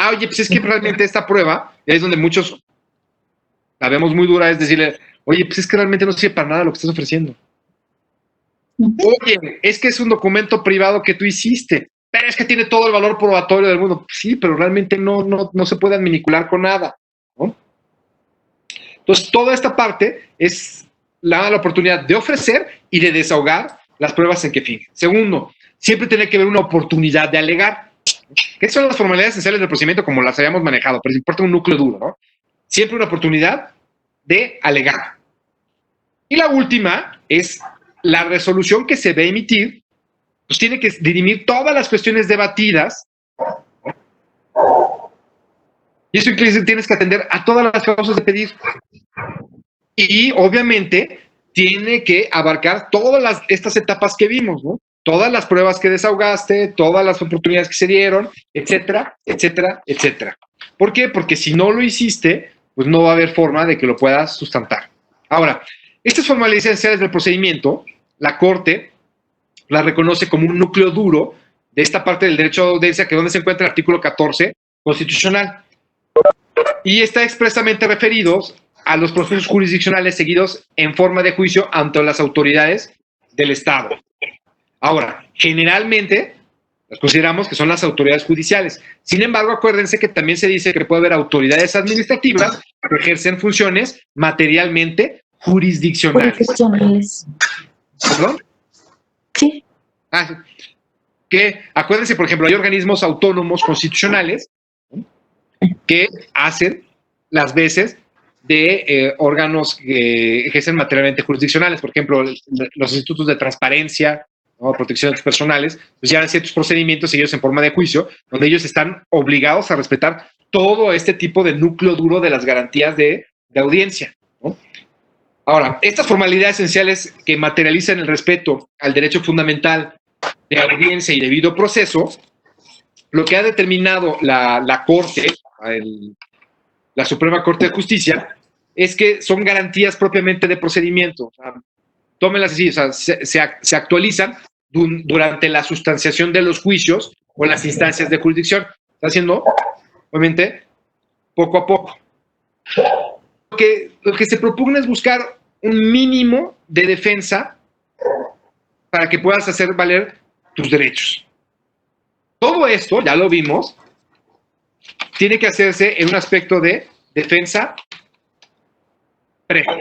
Oye, pues es que realmente esta prueba, es donde muchos la vemos muy dura, es decirle, oye, pues es que realmente no sirve para nada lo que estás ofreciendo. Oye, es que es un documento privado que tú hiciste, pero es que tiene todo el valor probatorio del mundo. Sí, pero realmente no se puede adminicular con nada, ¿no? Entonces, toda esta parte es la oportunidad de ofrecer y de desahogar las pruebas en que finge. Segundo, siempre tiene que haber una oportunidad de alegar. ¿Qué son las formalidades esenciales del procedimiento como las habíamos manejado? Pero importa un núcleo duro, ¿no? Siempre una oportunidad de alegar. Y la última es la resolución que se va a emitir, pues tiene que dirimir todas las cuestiones debatidas. Y eso incluye que tienes que atender a todas las causas de pedir. Y obviamente tiene que abarcar todas estas etapas que vimos, ¿no? Todas las pruebas que desahogaste, todas las oportunidades que se dieron, etcétera, etcétera, etcétera. ¿Por qué? Porque si no lo hiciste, pues no va a haber forma de que lo puedas sustentar. Ahora, estas formalidades esenciales del procedimiento, la Corte la reconoce como un núcleo duro de esta parte del derecho a audiencia, que es donde se encuentra el artículo 14 constitucional. Y está expresamente referidos a los procesos jurisdiccionales seguidos en forma de juicio ante las autoridades del Estado. Ahora, generalmente las consideramos que son las autoridades judiciales. Sin embargo, acuérdense que también se dice que puede haber autoridades administrativas que ejercen funciones materialmente jurisdiccionales. ¿Perdón? Sí. Que acuérdense, por ejemplo, hay organismos autónomos constitucionales que hacen las veces de órganos que ejercen materialmente jurisdiccionales. Por ejemplo, los institutos de transparencia, ¿no? Protección de datos personales, pues ya hay ciertos procedimientos seguidos en forma de juicio, donde ellos están obligados a respetar todo este tipo de núcleo duro de las garantías de audiencia, ¿no? Ahora, estas formalidades esenciales que materializan el respeto al derecho fundamental de audiencia y debido proceso, lo que ha determinado la Corte, la Suprema Corte de Justicia, es que son garantías propiamente de procedimiento. O sea, tómenlas así, o sea, se actualizan durante la sustanciación de los juicios o las instancias de jurisdicción. Está haciendo, obviamente, poco a poco. Lo que se propugna es buscar un mínimo de defensa para que puedas hacer valer tus derechos. Todo esto, ya lo vimos, tiene que hacerse en un aspecto de defensa previa.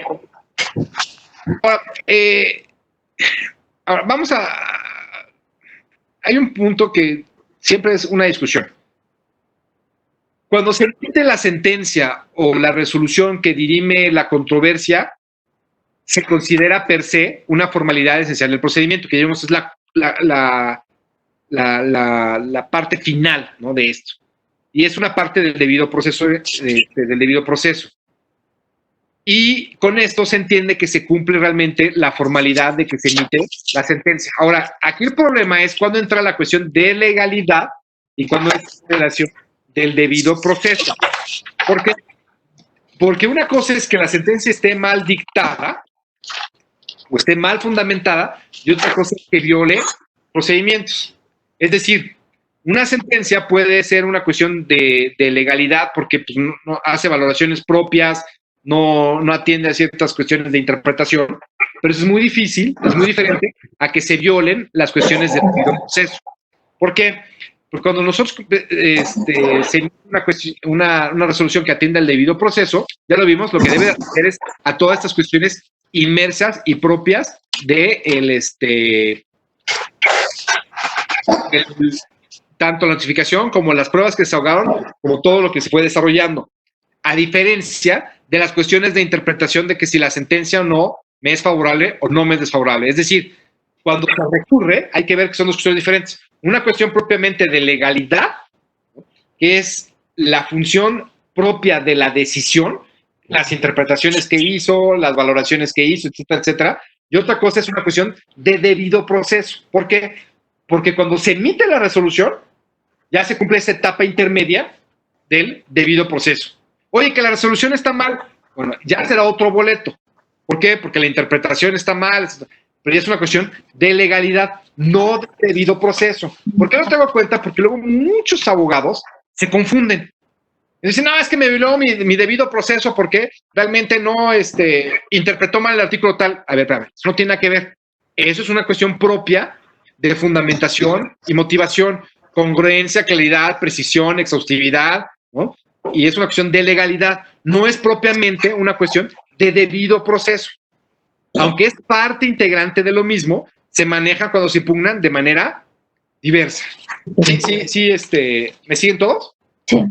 Ahora, vamos a... Hay un punto que siempre es una discusión. Cuando se emite la sentencia o la resolución que dirime la controversia, se considera per se una formalidad esencial del procedimiento, que digamos es la parte final, ¿no? De esto. Y es una parte del debido proceso, del debido proceso. Y con esto se entiende que se cumple realmente la formalidad de que se emite la sentencia. Ahora, aquí el problema es cuando entra la cuestión de legalidad y cuando es relación del debido proceso. ¿Por qué? Porque una cosa es que la sentencia esté mal dictada o esté mal fundamentada y otra cosa es que viole procedimientos. Es decir, una sentencia puede ser una cuestión de legalidad porque pues, no hace valoraciones propias, no atiende a ciertas cuestiones de interpretación, pero eso es muy difícil, es muy diferente a que se violen las cuestiones del proceso. ¿Por qué? Porque cuando nosotros se emite una resolución que atienda al debido proceso, ya lo vimos, lo que debe hacer es a todas estas cuestiones inmersas y propias de tanto la notificación como las pruebas que se ahogaron, como todo lo que se fue desarrollando. A diferencia de las cuestiones de interpretación de que si la sentencia o no me es favorable o no me es desfavorable. Es decir, cuando se recurre, hay que ver que son dos cuestiones diferentes. Una cuestión propiamente de legalidad, que es la función propia de la decisión, las interpretaciones que hizo, las valoraciones que hizo, etcétera, etcétera. Y otra cosa es una cuestión de debido proceso. ¿Por qué? Porque cuando se emite la resolución, ya se cumple esa etapa intermedia del debido proceso. Oye, que la resolución está mal. Bueno, ya será otro boleto. ¿Por qué? Porque la interpretación está mal. Pero ya es una cuestión de legalidad, no de debido proceso. ¿Por qué no tengo cuenta? Porque luego muchos abogados se confunden. Y dicen, no, es que me violó mi debido proceso porque realmente no interpretó mal el artículo tal. A ver, espérame, eso no tiene nada que ver. Eso es una cuestión propia de fundamentación y motivación, congruencia, claridad, precisión, exhaustividad, ¿no? Y es una cuestión de legalidad. No es propiamente una cuestión de debido proceso. Aunque es parte integrante de lo mismo, se maneja cuando se impugnan de manera diversa. Sí, ¿me siguen todos? Sí.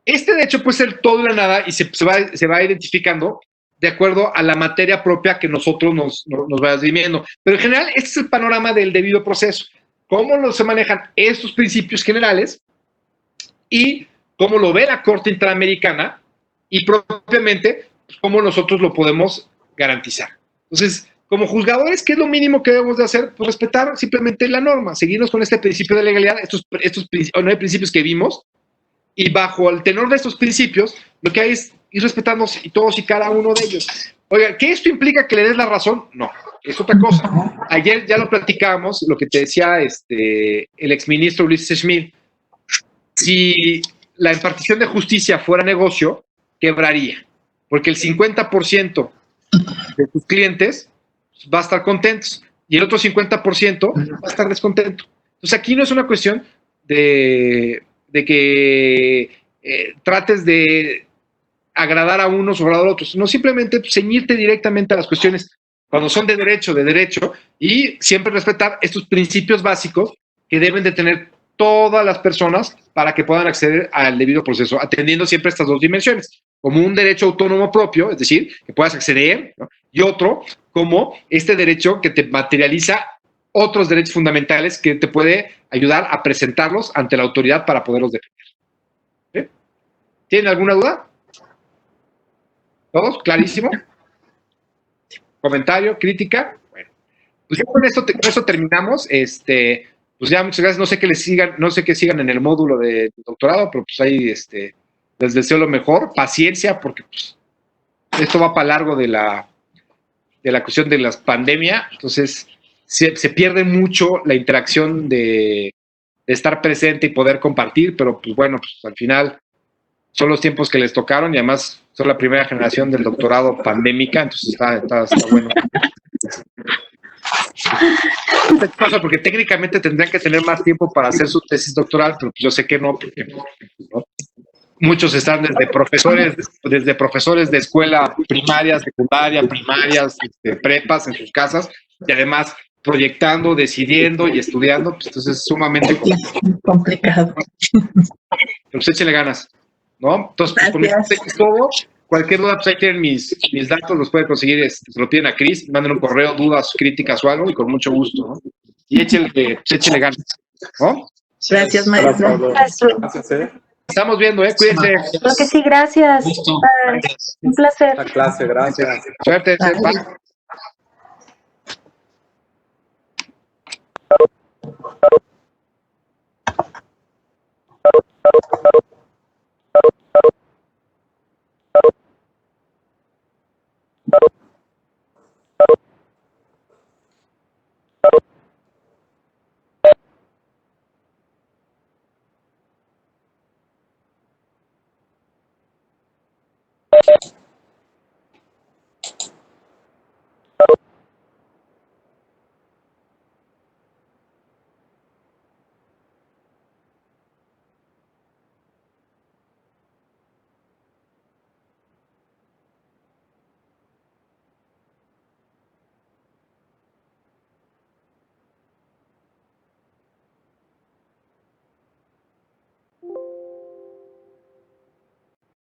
Este, de hecho, puede ser todo y la nada y se va identificando de acuerdo a la materia propia que nosotros nos vayamos viviendo. Pero en general, este es el panorama del debido proceso. Cómo se manejan estos principios generales y cómo lo ve la Corte Interamericana y propiamente cómo nosotros lo podemos garantizar. Entonces, como juzgadores, ¿qué es lo mínimo que debemos de hacer? Pues respetar simplemente la norma, seguirnos con este principio de legalidad, estos 9 principios que vimos, y bajo el tenor de estos principios, lo que hay es ir respetándonos y todos y cada uno de ellos. Oiga, ¿que esto implica que le des la razón? No, es otra cosa. Ayer ya lo platicábamos, lo que te decía el exministro Ulises Schmidt. Si la impartición de justicia fuera negocio, quebraría, porque el 50% de tus clientes va a estar contentos y el otro 50% va a estar descontento. Entonces aquí no es una cuestión de que trates de agradar a unos o agradar a otros, no, simplemente ceñirte directamente a las cuestiones cuando son de derecho, y siempre respetar estos principios básicos que deben de tener todas las personas para que puedan acceder al debido proceso, atendiendo siempre estas dos dimensiones, como un derecho autónomo propio, es decir, que puedas acceder, ¿no? Y otro, como este derecho que te materializa otros derechos fundamentales que te puede ayudar a presentarlos ante la autoridad para poderlos defender. ¿Sí? ¿Tienen alguna duda? ¿Todos? ¿Clarísimo? ¿Comentario? ¿Crítica? Bueno, pues ya con esto terminamos. Pues ya muchas gracias. No sé que sigan en el módulo de doctorado, pero pues ahí les deseo lo mejor. Paciencia, porque pues, esto va para largo de la cuestión de la pandemia. Entonces, se pierde mucho la interacción de estar presente y poder compartir, pero pues bueno, pues al final son los tiempos que les tocaron y además son la primera generación del doctorado pandémica, entonces está bueno. Porque técnicamente tendrían que tener más tiempo para hacer su tesis doctoral, pero yo sé que no, porque ¿no? Muchos están desde profesores de escuela primaria, secundaria, primarias, prepas en sus casas, y además proyectando, decidiendo y estudiando, pues entonces es sumamente complicado. Pues échenle ganas, ¿no? Entonces, pues con esto es todo. Cualquier duda, pues ahí tienen mis datos, los pueden conseguir, se lo piden a Cris, manden un correo, dudas, críticas o algo, y con mucho gusto, ¿no? Y échenle ganas, ¿no? Gracias, maestro. Gracias. Estamos viendo, cuídense. Creo que sí, gracias. Un placer. La clase, gracias. Suerte, bye.